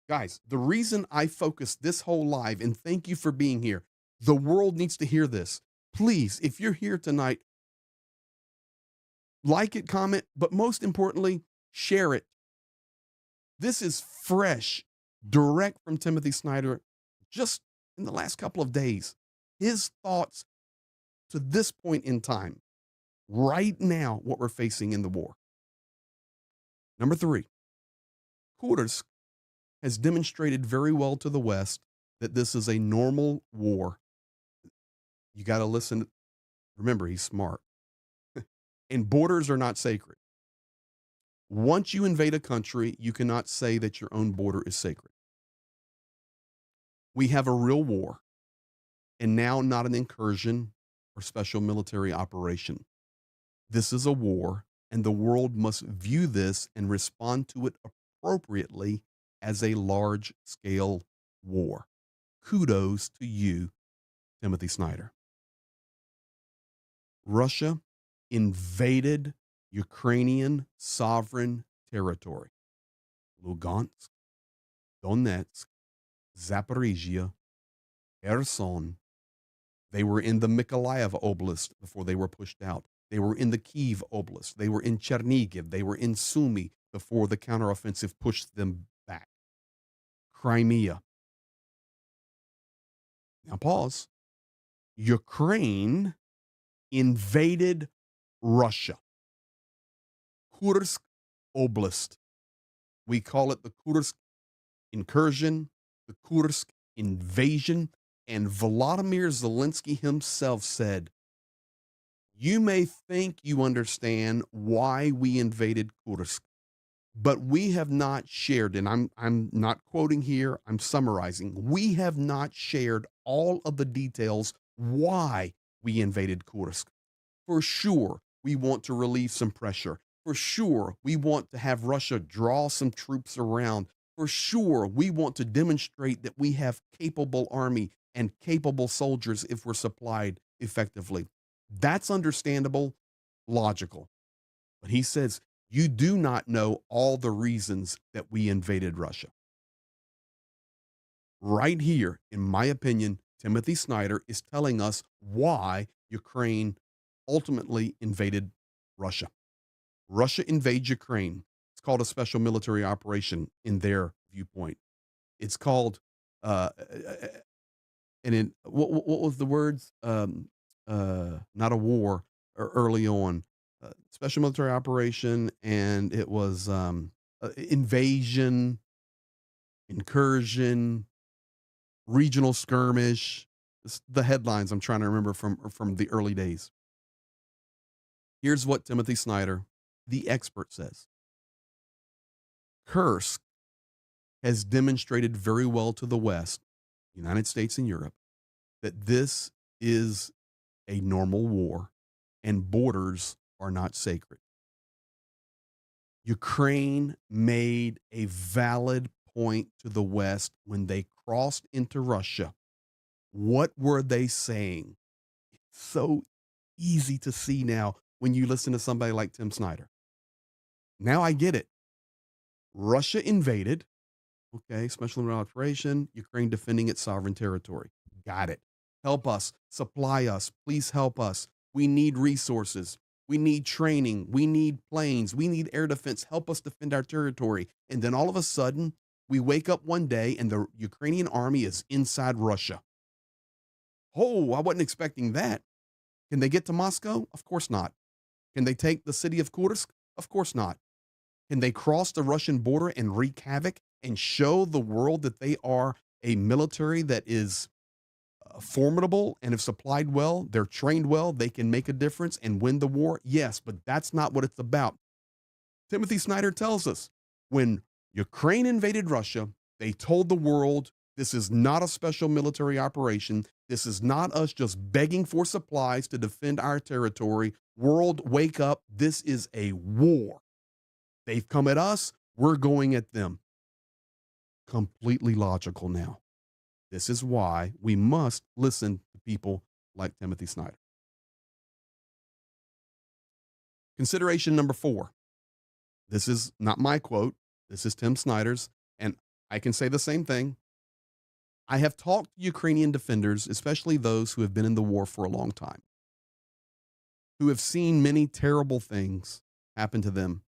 guys, the reason I focused this whole live, and thank you for being here. The world needs to hear this. Please, if you're here tonight, like it, comment, but most importantly, share it. This is fresh, direct from Timothy Snyder, just in the last couple of days. His thoughts to this point in time, right now, what we're facing in the war. Number 3, Kursk has demonstrated very well to the West that this is a normal war. You got to listen. Remember, he's smart. And borders are not sacred. Once you invade a country, you cannot say that your own border is sacred. We have a real war, and now not an incursion or special military operation. This is a war, and the world must view this and respond to it appropriately as a large-scale war. Kudos to you, Timothy Snyder. Russia invaded Ukrainian sovereign territory. Lugansk, Donetsk, Zaporizhia, Kherson. They were in the Mykolaiv Oblast before they were pushed out. They were in the Kyiv Oblast. They were in Chernihiv. They were in Sumy before the counteroffensive pushed them back. Crimea. Now pause. Ukraine invaded Russia. Kursk Oblast. We call it the Kursk incursion, the Kursk invasion, and Volodymyr Zelensky himself said, "You may think you understand why we invaded Kursk, but we have not shared," and I'm not quoting here, I'm summarizing. We have not shared all of the details why we invaded Kursk. For sure, we want to relieve some pressure. For sure, we want to have Russia draw some troops around. For sure, we want to demonstrate that we have capable army and capable soldiers if we're supplied effectively. That's understandable, logical. But he says, you do not know all the reasons that we invaded Russia. Right here, in my opinion, Timothy Snyder is telling us why Ukraine ultimately invaded Russia. Russia invades Ukraine. It's called a special military operation in their viewpoint. It's called, and in what was the words? Not a war, or early on, special military operation, and it was invasion, incursion, regional skirmish. The headlines I'm trying to remember from the early days. Here's what Timothy Snyder, the expert, says. Kursk has demonstrated very well to the West, United States and Europe, that this is a normal war and borders are not sacred. Ukraine made a valid point to the West when they crossed into Russia. What were they saying? It's so easy to see now when you listen to somebody like Tim Snyder. Now I get it. Russia invaded. Okay, special operation, Ukraine defending its sovereign territory. Got it. Help us, supply us, please help us. We need resources. We need training. We need planes. We need air defense. Help us defend our territory. And then all of a sudden, we wake up one day and the Ukrainian army is inside Russia. Oh, I wasn't expecting that. Can they get to Moscow? Of course not. Can they take the city of Kursk? Of course not. Can they cross the Russian border and wreak havoc and show the world that they are a military that is formidable, and if supplied well, they're trained well, they can make a difference and win the war? Yes, but that's not what it's about. Timothy Snyder tells us when Ukraine invaded Russia, they told the world this is not a special military operation. This is not us just begging for supplies to defend our territory. World, wake up. This is a war. They've come at us. We're going at them. Completely logical now. This is why we must listen to people like Timothy Snyder. Consideration number 4. This is not my quote. This is Tim Snyder's, and I can say the same thing. I have talked to Ukrainian defenders, especially those who have been in the war for a long time, who have seen many terrible things happen to them,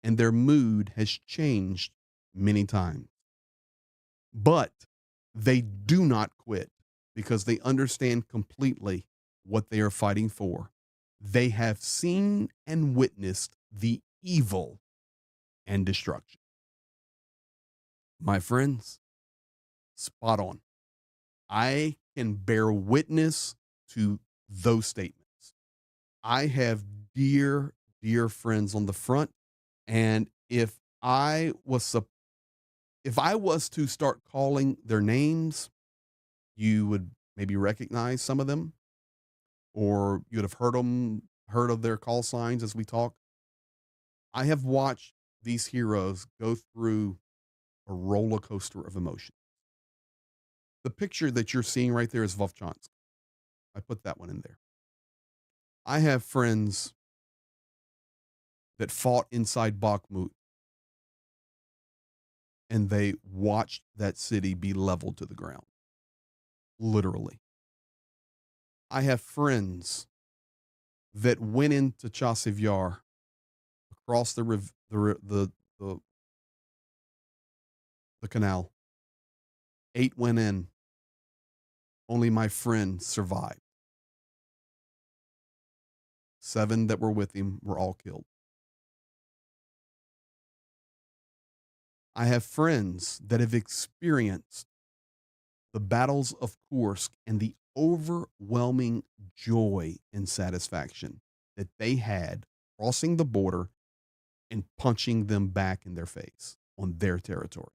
and their mood has changed many times. But they do not quit because they understand completely what they are fighting for. They have seen and witnessed the evil and destruction. My friends, spot on. I can bear witness to those statements. I have dear, dear friends on the front, and if I was to start calling their names, you would maybe recognize some of them, or you'd have heard of their call signs as we talk. I have watched these heroes go through a roller coaster of emotion. The picture that you're seeing right there is Vovchansk. I put that one in there. I have friends that fought inside Bakhmut, and they watched that city be leveled to the ground. Literally. I have friends that went into Chasiv Yar, across the canal. 8 went in. Only my friend survived. 7 that were with him were all killed. I have friends that have experienced the battles of Kursk and the overwhelming joy and satisfaction that they had crossing the border and punching them back in their face on their territory.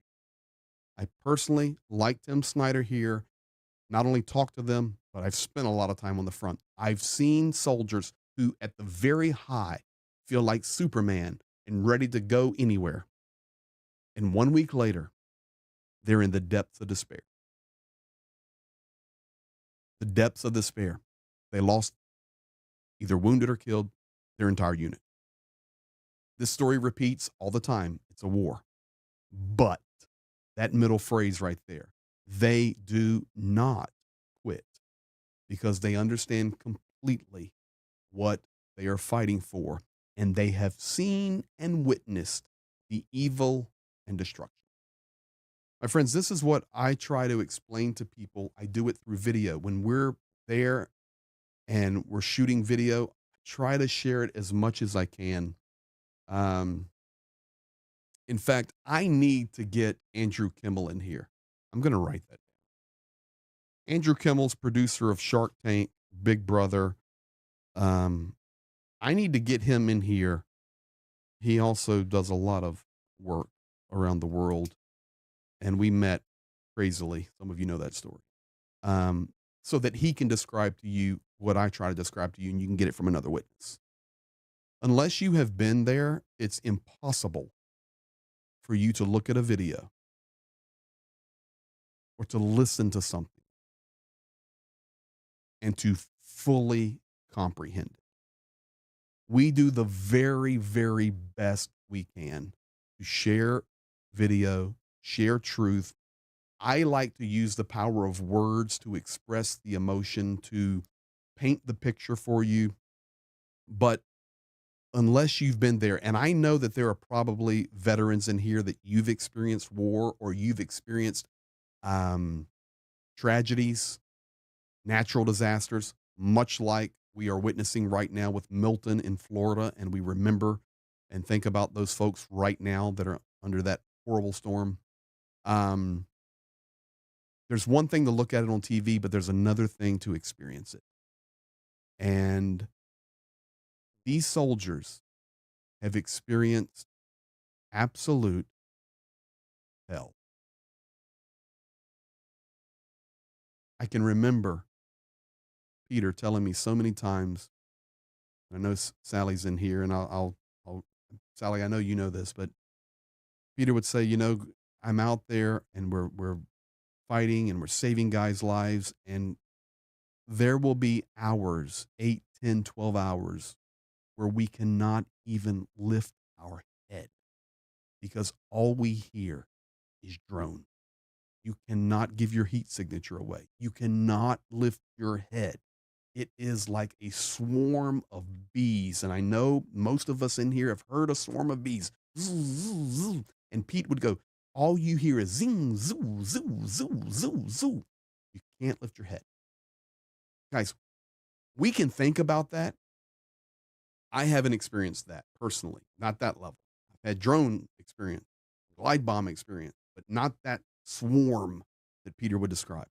I personally, like Tim Snyder here, not only talk to them, but I've spent a lot of time on the front. I've seen soldiers who at the very high feel like Superman and ready to go anywhere. And 1 week later, They're in the depths of despair. The depths of despair. They lost, either wounded or killed, their entire unit. This story repeats all the time. It's a war. But that middle phrase right there, they do not quit because they understand completely what they are fighting for, and they have seen and witnessed the evil and destruction. My friends, this is what I try to explain to people. I do it through video. When we're there and we're shooting video, I try to share it as much as I can. In fact, I need to get Andrew Kimmel in here. I'm going to write that down. Andrew Kimmel's producer of Shark Tank, Big Brother. I need to get him in here. He also does a lot of work around the world, and we met crazily. Some of you know that story. So that he can describe to you what I try to describe to you, and you can get it from another witness. Unless you have been there, it's impossible for you to look at a video or to listen to something and to fully comprehend it. We do the very, very best we can to share video, share truth. I like to use the power of words to express the emotion, to paint the picture for you. But unless you've been there, and I know that there are probably veterans in here that you've experienced war or you've experienced tragedies, natural disasters, much like we are witnessing right now with Milton in Florida. And we remember and think about those folks right now that are under that horrible storm. There's one thing to look at it on TV, but there's another thing to experience it. And these soldiers have experienced absolute hell. I can remember Peter telling me so many times, I know Sally's in here, and I'll Sally, I know you know this, but Peter would say, I'm out there and we're fighting and we're saving guys' lives, and there will be hours, 8, 10, 12 hours, where we cannot even lift our head because all we hear is drone. You cannot give your heat signature away. You cannot lift your head. It is like a swarm of bees. And I know most of us in here have heard a swarm of bees. And Pete would go, all you hear is zing, zoo, zoo, zoo, zoo, zoo. You can't lift your head. Guys, we can think about that. I haven't experienced that personally, not that level. I've had drone experience, glide bomb experience, but not that swarm that Peter would describe.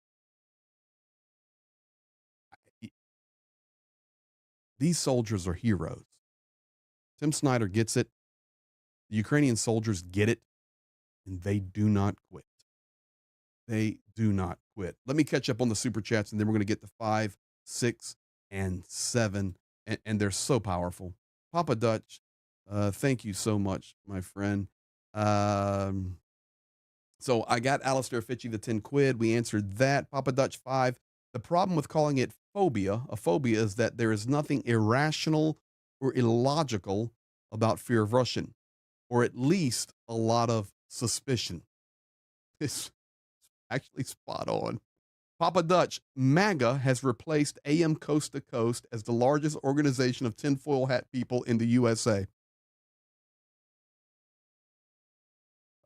These soldiers are heroes. Tim Snyder gets it. The Ukrainian soldiers get it, and they do not quit. They do not quit. Let me catch up on the super chats, and then we're going to get to 5, 6, and 7, and they're so powerful. Papa Dutch, thank you so much, my friend. So I got Alistair Fitchy the 10 quid. We answered that. Papa Dutch 5. The problem with calling it a phobia is that there is nothing irrational or illogical about fear of Russian, or at least a lot of suspicion. It's actually spot on. Papa Dutch, MAGA has replaced AM Coast to Coast as the largest organization of tinfoil hat people in the USA.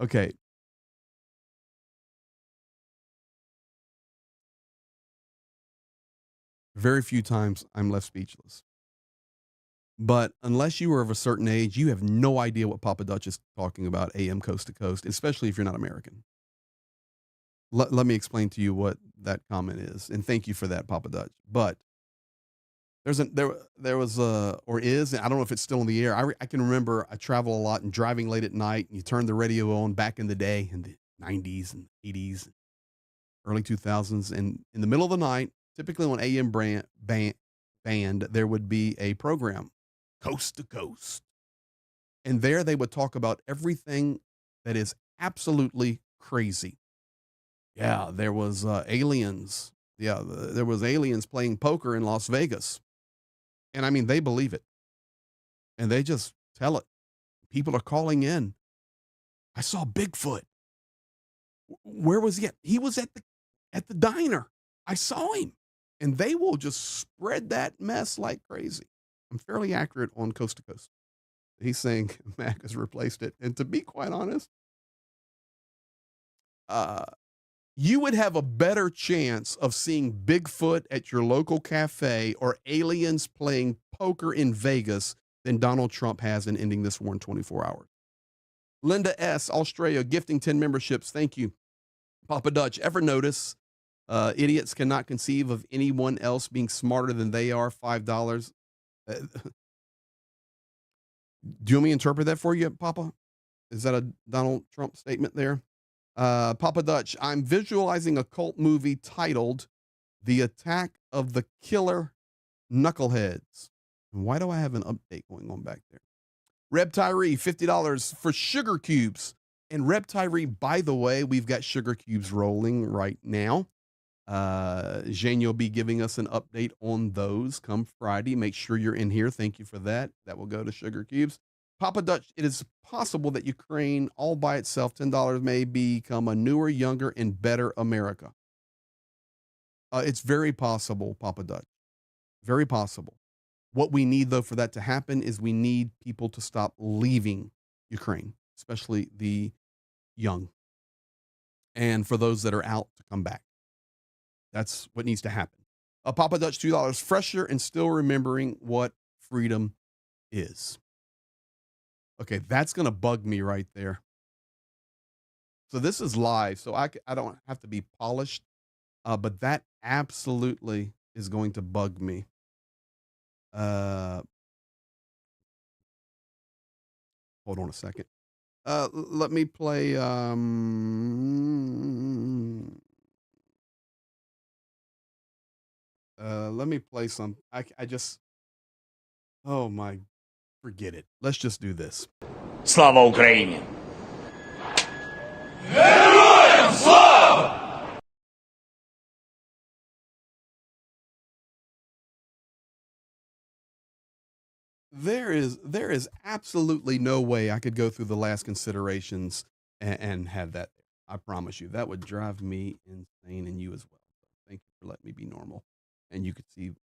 Okay. Very few times I'm left speechless. But unless you are of a certain age, you have no idea what Papa Dutch is talking about, AM Coast to Coast, especially if you're not American. Let me explain to you what that comment is. And thank you for that, Papa Dutch. But there was or is, I don't know if it's still in the air. I can remember I travel a lot and driving late at night, and you turn the radio on back in the day in the 90s and 80s, early 2000s. And in the middle of the night, typically on AM band, there would be a program, Coast to Coast. And there they would talk about everything that is absolutely crazy. Yeah, there was aliens. Yeah, there was aliens playing poker in Las Vegas. And I mean, they believe it. And they just tell it. People are calling in. I saw Bigfoot. Where was he at? He was at the diner. I saw him. And they will just spread that mess like crazy. I'm fairly accurate on Coast to Coast. He's saying Mac has replaced it. And to be quite honest, you would have a better chance of seeing Bigfoot at your local cafe or aliens playing poker in Vegas than Donald Trump has in ending this war in 24 hours. Linda S., Australia, gifting 10 memberships. Thank you. Papa Dutch, ever notice idiots cannot conceive of anyone else being smarter than they are? $5. Do you want me to interpret that for you, Papa? Is that a Donald Trump statement there? Papa Dutch, I'm visualizing a cult movie titled The Attack of the Killer Knuckleheads. And why do I have an update going on back there? Reb Tyree, $50 for sugar cubes. And Reb Tyree, by the way, we've got sugar cubes rolling right now. Jane, you'll be giving us an update on those come Friday. Make sure you're in here. Thank you for that. That will go to sugar cubes. Papa Dutch, it is possible that Ukraine all by itself, $10 may become a newer, younger, and better America. It's very possible, Papa Dutch. Very possible. What we need, though, for that to happen is we need people to stop leaving Ukraine, especially the young. And for those that are out to come back. That's what needs to happen. Papa Dutch, $2, fresher and still remembering what freedom is. Okay, that's going to bug me right there. So this is live, so I don't have to be polished, but that absolutely is going to bug me. Hold on a second. Let me play. Let me play some. I just. Oh my. Forget it. Let's just do this. Слава Україні! There is absolutely no way I could go through the last considerations and have that there. I promise you that would drive me insane, and you as well. So thank you for letting me be normal, and you could see back there.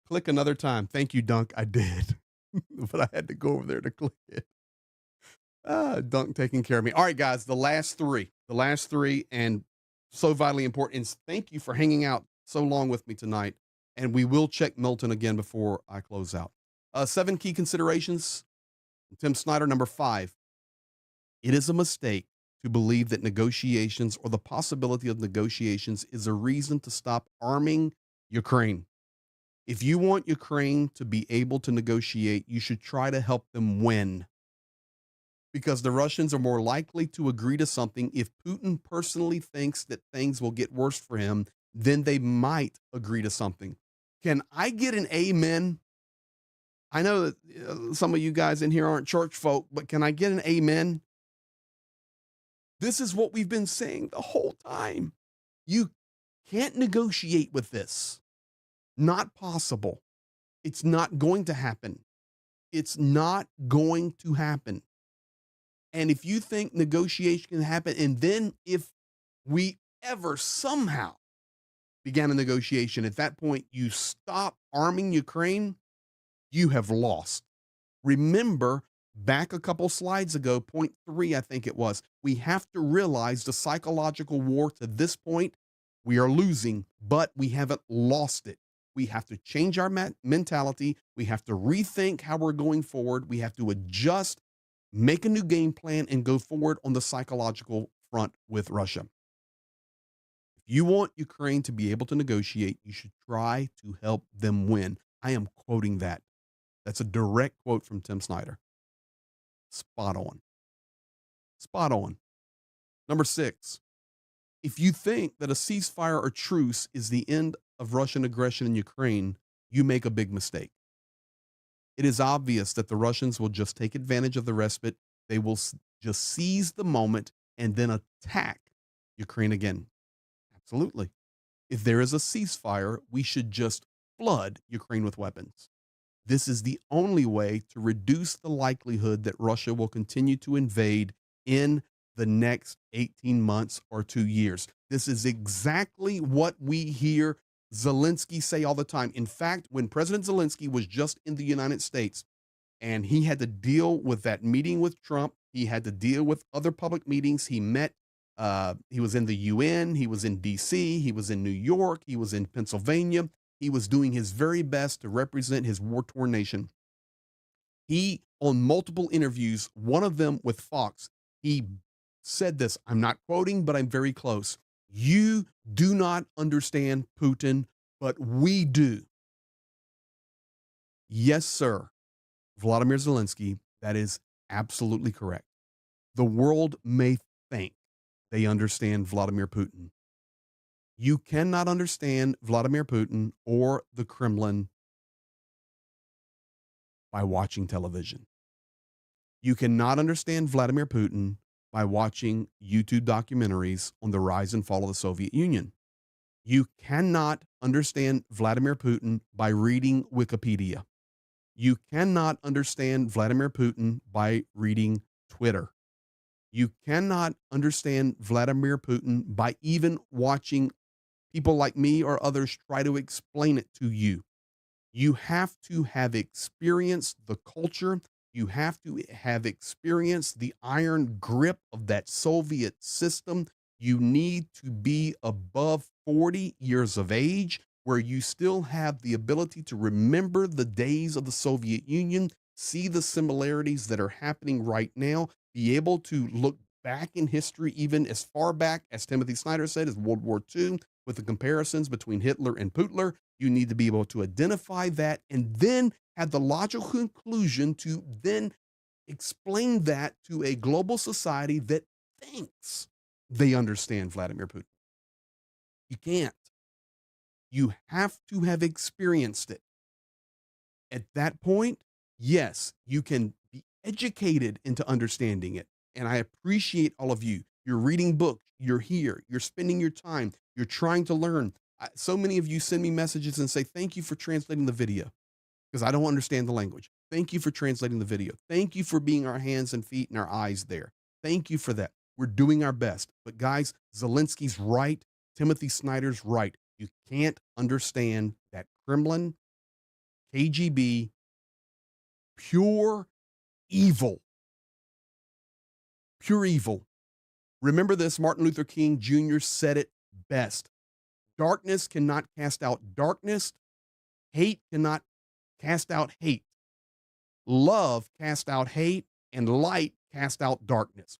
Click another time. Thank you, Dunk. I did, but I had to go over there to click it. Dunk taking care of me. All right, guys, the last three, and so vitally important. And thank you for hanging out so long with me tonight. And we will check Milton again before I close out. 7 key considerations. Tim Snyder, number 5. It is a mistake to believe that negotiations or the possibility of negotiations is a reason to stop arming Ukraine. If you want Ukraine to be able to negotiate, you should try to help them win. Because the Russians are more likely to agree to something if Putin personally thinks that things will get worse for him, then they might agree to something. Can I get an amen? I know that some of you guys in here aren't church folk, but can I get an amen? This is what we've been saying the whole time. You can't negotiate with this. Not possible. It's not going to happen. It's not going to happen. And if you think negotiation can happen, and then if we ever somehow began a negotiation, at that point, you stop arming Ukraine, you have lost. Remember, back a couple slides ago, point 3, I think it was, we have to realize the psychological war to this point, we are losing, but we haven't lost it. We have to change our mentality. We have to rethink how we're going forward. We have to adjust, make a new game plan, and go forward on the psychological front with Russia. If you want Ukraine to be able to negotiate, you should try to help them win. I am quoting that. That's a direct quote from Tim Snyder. Spot on. Spot on. Number 6, if you think that a ceasefire or truce is the end of Russian aggression in Ukraine, you make a big mistake. It is obvious that the Russians will just take advantage of the respite. They will just seize the moment and then attack Ukraine again? Absolutely. If there is a ceasefire, we should just flood Ukraine with weapons. This is the only way to reduce the likelihood that Russia will continue to invade in the next 18 months or 2 years. This is exactly what we hear Zelensky say all the time. In fact, when President Zelensky was just in the United States and he had to deal with that meeting with Trump, he had to deal with other public meetings. He met, he was in the UN, he was in DC, he was in New York, he was in Pennsylvania. He was doing his very best to represent his war torn nation. He, on multiple interviews, one of them with Fox, he said this. I'm not quoting, but I'm very close. You do not understand Putin, but we do. Yes, sir. Vladimir Zelensky, that is absolutely correct. The world may think they understand Vladimir Putin. You cannot understand Vladimir Putin or the Kremlin by watching television. You cannot understand Vladimir Putin by watching YouTube documentaries on the rise and fall of the Soviet Union. You cannot understand Vladimir Putin by reading Wikipedia. You cannot understand Vladimir Putin by reading Twitter. You cannot understand Vladimir Putin by even watching people like me or others try to explain it to you. You have to have experienced the culture. You have to have experienced the iron grip of that Soviet system. You need to be above 40 years of age, where you still have the ability to remember the days of the Soviet Union, see the similarities that are happening right now, be able to look back in history, even as far back as Timothy Snyder said, as World War II, with the comparisons between Hitler and Putler. You need to be able to identify that and then have the logical conclusion to then explain that to a global society that thinks they understand Vladimir Putin. You can't. You have to have experienced it. At that point, yes, you can be educated into understanding it. And I appreciate all of you. You're reading books, you're here, you're spending your time, you're trying to learn. So many of you send me messages and say, thank you for translating the video because I don't understand the language. Thank you for translating the video. Thank you for being our hands and feet and our eyes there. Thank you for that. We're doing our best. But guys, Zelensky's right. Timothy Snyder's right. You can't understand that Kremlin, KGB, pure evil. Pure evil. Remember this, Martin Luther King Jr. said it best. Darkness cannot cast out darkness. Hate cannot cast out hate. Love cast out hate, and light cast out darkness.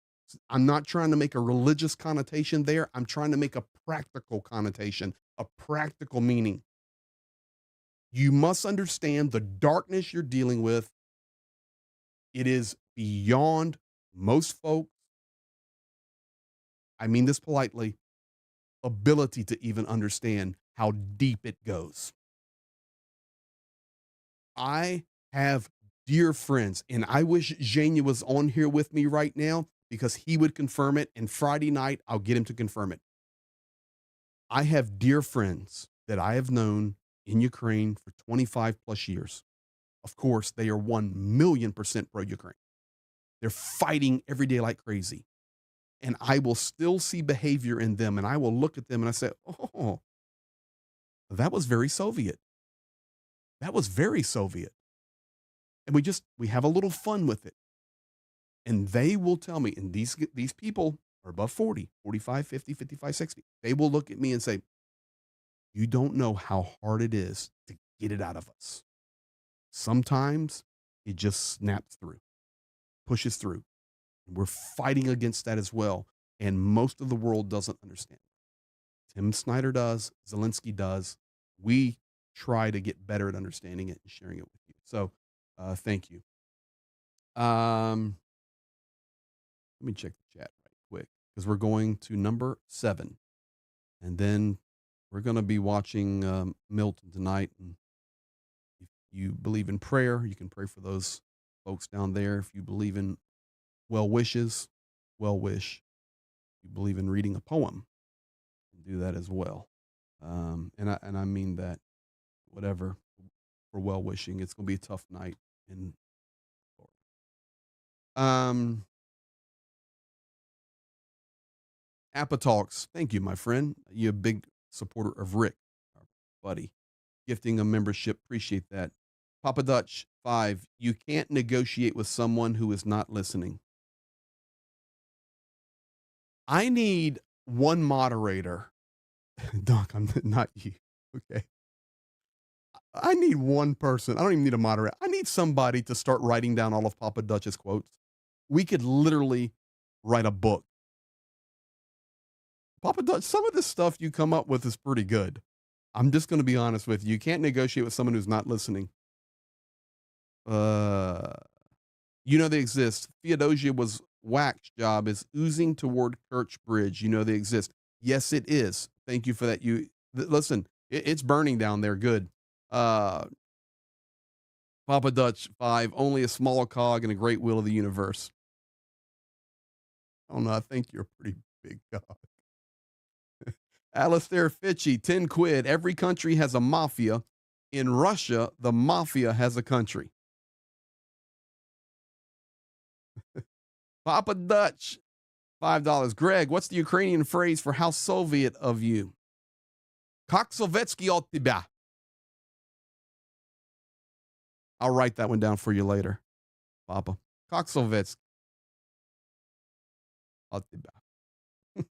I'm not trying to make a religious connotation there. I'm trying to make a practical connotation, a practical meaning. You must understand the darkness you're dealing with. It is beyond most folks, I mean this politely, ability to even understand how deep it goes. I have dear friends, and I wish Zhenya was on here with me right now because he would confirm it. And Friday night, I'll get him to confirm it. I have dear friends that I have known in Ukraine for 25 plus years. Of course, they are 1,000,000% pro-Ukraine. They're fighting every day like crazy. And I will still see behavior in them, and I will look at them and I say, oh, that was very Soviet. That was very Soviet. And we have a little fun with it. And they will tell me, and these people are above 40, 45, 50, 55, 60. They will look at me and say, you don't know how hard it is to get it out of us. Sometimes it just snaps through, pushes through. And we're fighting against that as well. And most of the world doesn't understand. Tim Snyder does. Zelensky does. We try to get better at understanding it and sharing it with you. So thank you. Let me check the chat right quick because we're going to number 7. And then we're going to be watching Milton tonight. And if you believe in prayer, you can pray for those folks down there. If you believe in well wishes, well wish. you believe in reading a poem, do that as well. And I mean that whatever for well wishing. It's gonna be a tough night in um Appa Talks. Thank you, my friend. You're a big supporter of Rick, our buddy. Gifting a membership. Appreciate that. Papa Dutch 5. You can't negotiate with someone who is not listening. I need one moderator. Doc, I'm not you. Okay. I need one person. I don't even need a moderator. I need somebody to start writing down all of Papa Dutch's quotes. We could literally write a book. Papa Dutch, some of this stuff you come up with is pretty good. I'm just going to be honest with you. You can't negotiate with someone who's not listening. You know they exist. Theodosia was Wax job is oozing toward Kirch Bridge. You know they exist. Yes, it is. Thank you for that. Listen, it's burning down there. Good. Papa Dutch 5, only a small cog in a great wheel of the universe. Oh no, I think you're a pretty big cog. Alistair Fitchy, 10 quid. Every country has a mafia. In Russia, the mafia has a country. Papa Dutch, $5. Greg, what's the Ukrainian phrase for how Soviet of you? Kak Sovetski od тебя. I'll write that one down for you later, Papa. Kak Sovetski od тебя.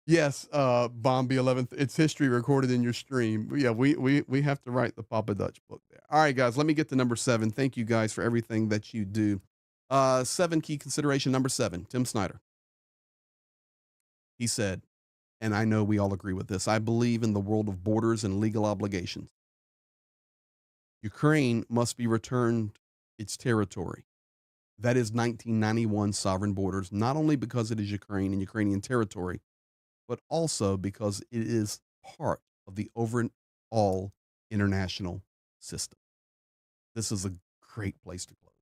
Yes, Bombi 11th. It's history recorded in your stream. Yeah, we have to write the Papa Dutch book there. All right, guys, let me get to number 7. Thank you guys for everything that you do. 7 key consideration. Number 7, Tim Snyder. He said, and I know we all agree with this, I believe in the world of borders and legal obligations. Ukraine must be returned its territory. That is 1991 sovereign borders, not only because it is Ukraine and Ukrainian territory, but also because it is part of the overall international system. This is a great place to close.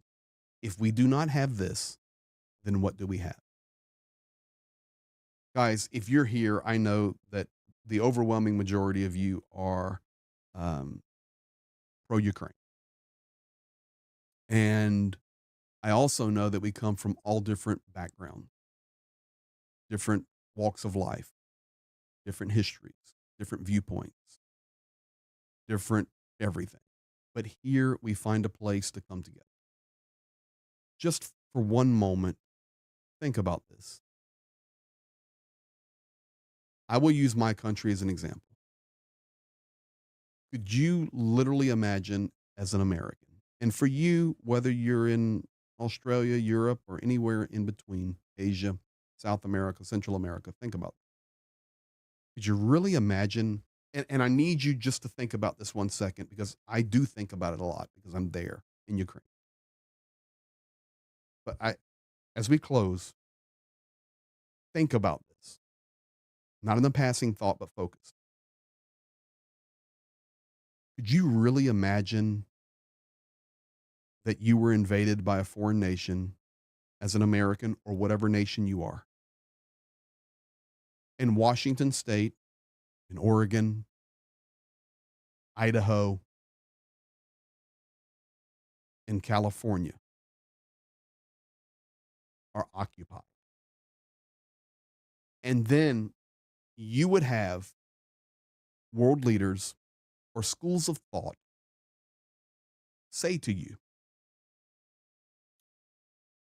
If we do not have this, then what do we have? Guys, if you're here, I know that the overwhelming majority of you are pro-Ukraine. And I also know that we come from all different backgrounds, different walks of life, different histories, different viewpoints, different everything. But here we find a place to come together. Just for one moment, think about this. I will use my country as an example. Could you literally imagine as an American, and for you, whether you're in Australia, Europe, or anywhere in between, Asia, South America, Central America, think about it. Could you really imagine, and I need you just to think about this 1 second, because I do think about it a lot because I'm there in Ukraine. But as we close, think about this. Not in a passing thought, but focused. Could you really imagine that you were invaded by a foreign nation as an American or whatever nation you are? In Washington State, in Oregon, Idaho, in California are occupied. And then you would have world leaders or schools of thought say to you,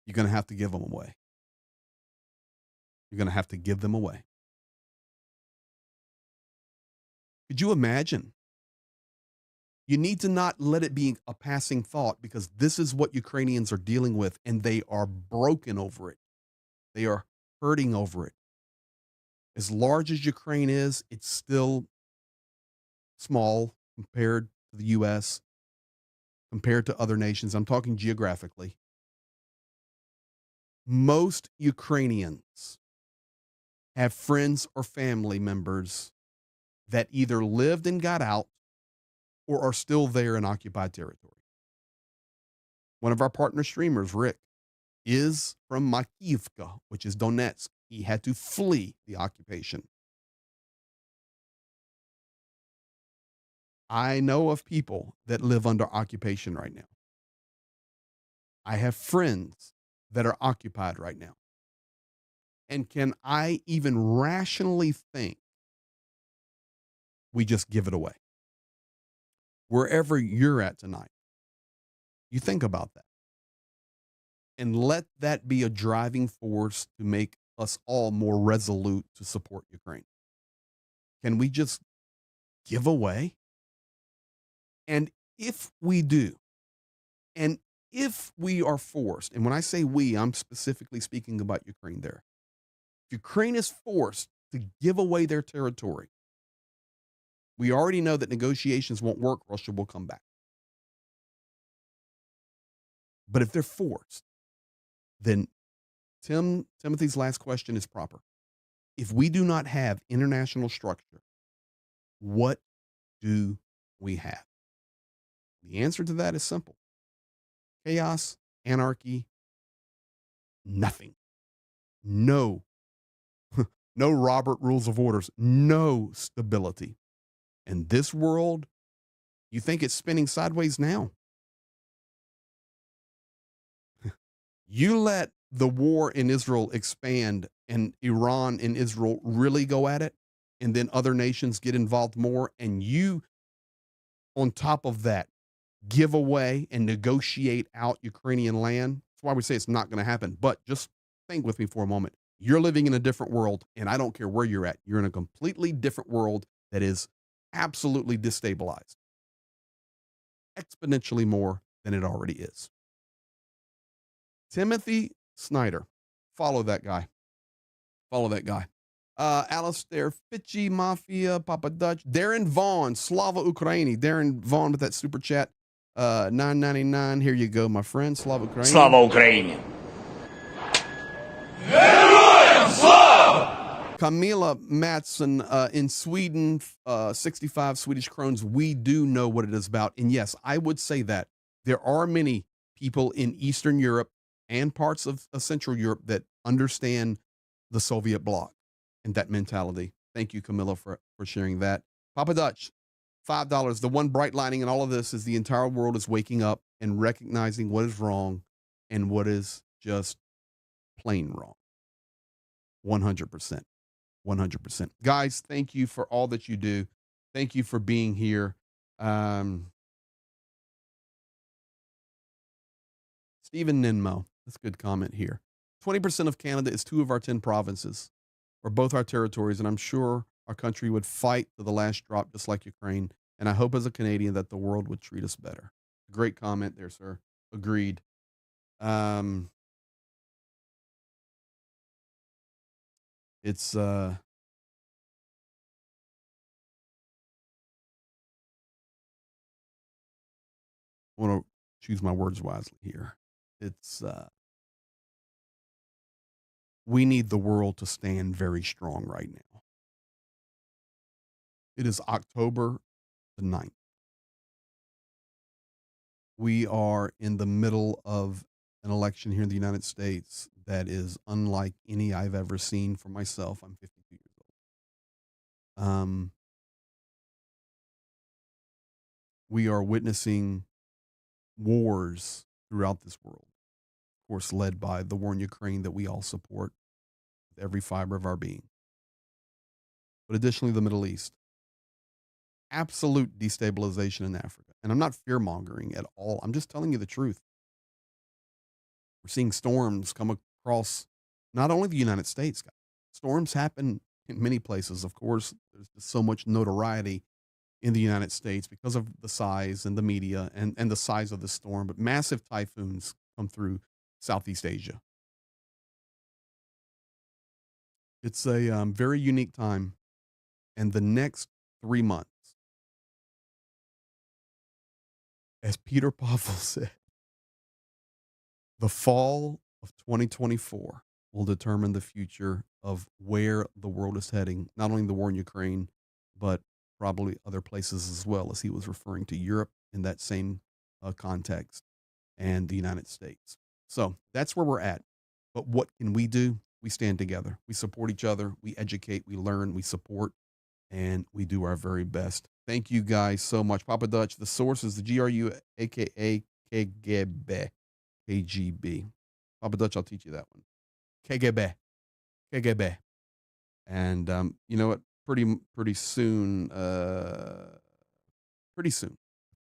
you're going to have to give them away. You're going to have to give them away. Could you imagine? You need to not let it be a passing thought, because this is what Ukrainians are dealing with, and they are broken over it. They are hurting over it. As large as Ukraine is, it's still small compared to the U.S., compared to other nations. I'm talking geographically. Most Ukrainians have friends or family members that either lived and got out or are still there in occupied territory. One of our partner streamers, Rick, is from Makivka, which is Donetsk. He had to flee the occupation. I know of people that live under occupation right now. I have friends that are occupied right now. And can I even rationally think we just give it away? Wherever you're at tonight, you think about that. And let that be a driving force to make us all more resolute to support Ukraine. Can we just give away? And if we do, and if we are forced, and when I say we, I'm specifically speaking about Ukraine there. If Ukraine is forced to give away their territory, we already know that negotiations won't work. Russia will come back. But if they're forced, then Timothy's last question is proper. If we do not have international structure, what do we have? The answer to that is simple. Chaos, anarchy, nothing. No, no Robert rules of orders, no stability. And this world, you think it's spinning sideways now? You let the war in Israel expand and Iran and Israel really go at it, and then other nations get involved more, and you, on top of that, give away and negotiate out Ukrainian land. That's why we say it's not going to happen. But just think with me for a moment. You're living in a different world, and I don't care where you're at. You're in a completely different world that is absolutely destabilized, exponentially more than it already is. Timothy Snyder. Follow that guy. Follow that guy. Alistair Fitchy, Mafia, Papa Dutch, Darren Vaughn, Slava Ukraini. Darren Vaughn with that super chat. $9.99. Here you go, my friend. Slava Ukraini. Slava Ukraini. Camilla Matson in Sweden, 65 Swedish krones. We do know what it is about. And yes, I would say that there are many people in Eastern Europe and parts of Central Europe that understand the Soviet bloc and that mentality. Thank you, Camilla, for sharing that. Papa Dutch, $5. The one bright lining in all of this is the entire world is waking up and recognizing what is wrong and what is just plain wrong. 100%. 100%. Guys, thank you for all that you do. Thank you for being here. Stephen Ninmo, that's a good comment here. 20% of Canada is 2 of our 10 provinces, or both our territories, and I'm sure our country would fight to the last drop, just like Ukraine. And I hope as a Canadian that the world would treat us better. Great comment there, sir. Agreed. It's I want to choose my words wisely here. It's we need the world to stand very strong right now. It is October the 9th. We are in the middle of an election here in the United States that is unlike any I've ever seen for myself. I'm 52 years old. We are witnessing wars throughout this world, of course, led by the war in Ukraine that we all support with every fiber of our being. But additionally, the Middle East. Absolute destabilization in Africa. And I'm not fear-mongering at all. I'm just telling you the truth. We're seeing storms come across not only the United States. Storms happen in many places. Of course, there's just so much notoriety in the United States because of the size and the media and the size of the storm. But massive typhoons come through Southeast Asia. It's a very unique time. And the next 3 months, as Peter Pavel said, the fall of 2024 will determine the future of where the world is heading, not only the war in Ukraine, but probably other places as well, as he was referring to Europe in that same context and the United States. So that's where we're at. But what can we do? We stand together. We support each other. We educate. We learn. We support. And we do our very best. Thank you guys so much. Papa Dutch, the source is the GRU, aka KGB. KGB. Papa Dutch, I'll teach you that one. KGB. KGB. And you know what? Pretty soon, I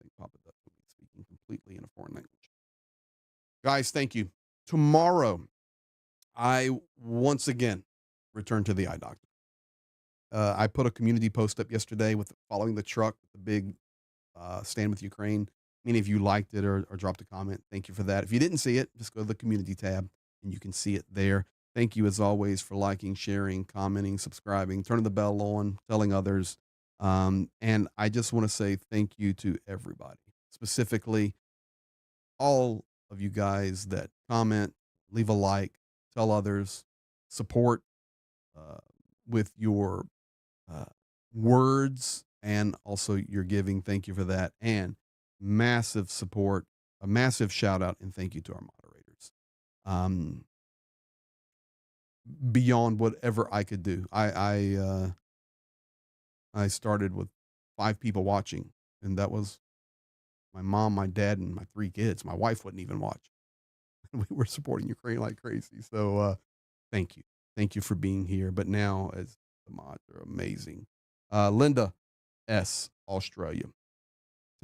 think Papa Dutch will be speaking completely in a foreign language. Guys, thank you. Tomorrow, I once again return to the eye doctor. I put a community post up yesterday with following the truck, the big Stand With Ukraine. Many of you liked it or dropped a comment. Thank you for that. If you didn't see it, just go to the community tab and you can see it there. Thank you, as always, for liking, sharing, commenting, subscribing, turning the bell on, telling others. And I just want to say thank you to everybody, specifically all of you guys that comment, leave a like, tell others, support with your words and also your giving. Thank you for that. And massive support, a massive shout out and thank you to our moderators. Beyond whatever I could do. I started with 5 people watching, and that was my mom, my dad, and my 3 kids. My wife wouldn't even watch. We were supporting Ukraine like crazy. So thank you. Thank you for being here. But now, as the mods are amazing. Linda S, Australia,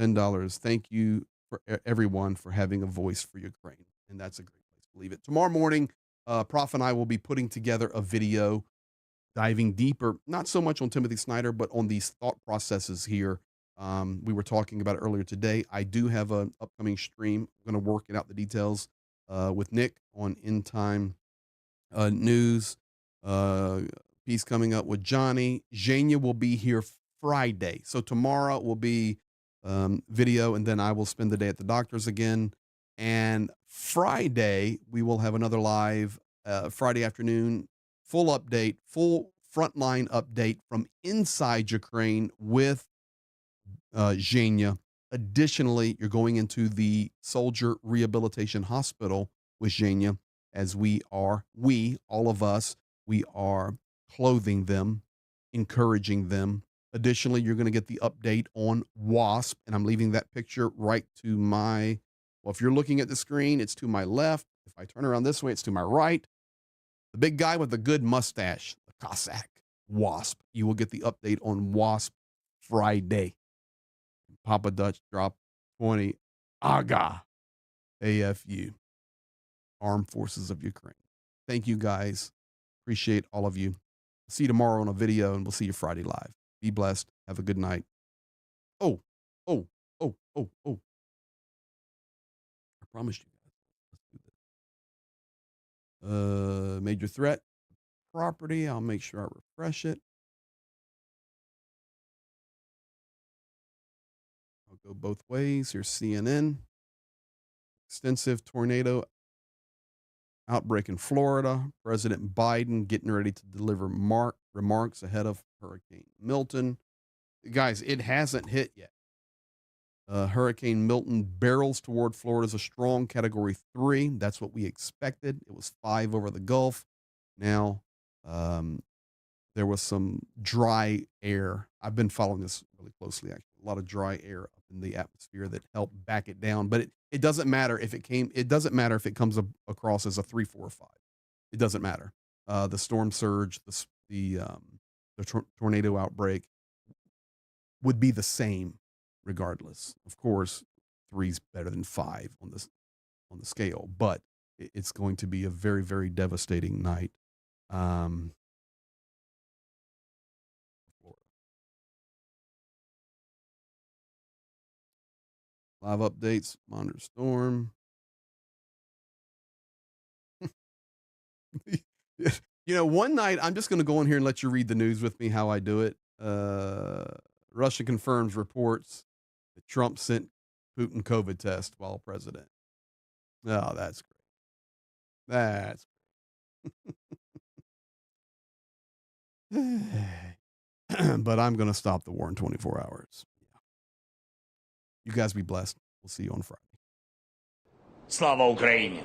$10. Thank you for everyone for having a voice for Ukraine. And that's a great place to leave it. Tomorrow morning, Prof and I will be putting together a video diving deeper, not so much on Timothy Snyder, but on these thought processes here. We were talking about it earlier today. I do have an upcoming stream. I'm going to work it out the details with Nick on End Time News. Piece coming up with Johnny. Zhenya will be here Friday. So tomorrow will be video, and then I will spend the day at the doctor's again. And Friday, we will have another live Friday afternoon, full update, full Frontline update from inside Ukraine with Zhenya. Additionally, you're going into the Soldier Rehabilitation Hospital with Zhenya, as all of us, we are clothing them, encouraging them. Additionally, you're going to get the update on WASP, and I'm leaving that picture right to my, well, if you're looking at the screen, it's to my left. If I turn around this way, it's to my right. The big guy with the good mustache, the Cossack, WASP. You will get the update on WASP Friday. Papa Dutch dropped 20. AGA, AFU, Armed Forces of Ukraine. Thank you, guys. Appreciate all of you. See you tomorrow on a video, and we'll see you Friday live. Be blessed. Have a good night. Oh. I promised you guys. Let's do this. Major threat. Property. I'll make sure I refresh it. I'll go both ways. Here's CNN. Extensive tornado outbreak in Florida. President Biden getting ready to deliver remarks ahead of Hurricane Milton. Guys, it hasn't hit yet. Hurricane Milton barrels toward Florida as a strong Category 3. That's what we expected. It was 5 over the Gulf. Now, there was some dry air. I've been following this really closely, actually. A lot of dry air up in the atmosphere that helped back it down. But it doesn't matter if it doesn't matter if it comes across as a 3, 4, or 5. It doesn't matter. The storm surge, the tornado outbreak would be the same regardless. Of course, 3's better than 5 on the scale, but it's going to be a very, very devastating night. Live updates, monitor storm. One night I'm just going to go in here and let you read the news with me, how I do it. Russia confirms reports that Trump sent Putin COVID test while president. Oh, that's great. That's great. But I'm going to stop the war in 24 hours. Yeah. You guys be blessed. We'll see you on Friday. Слава Україні!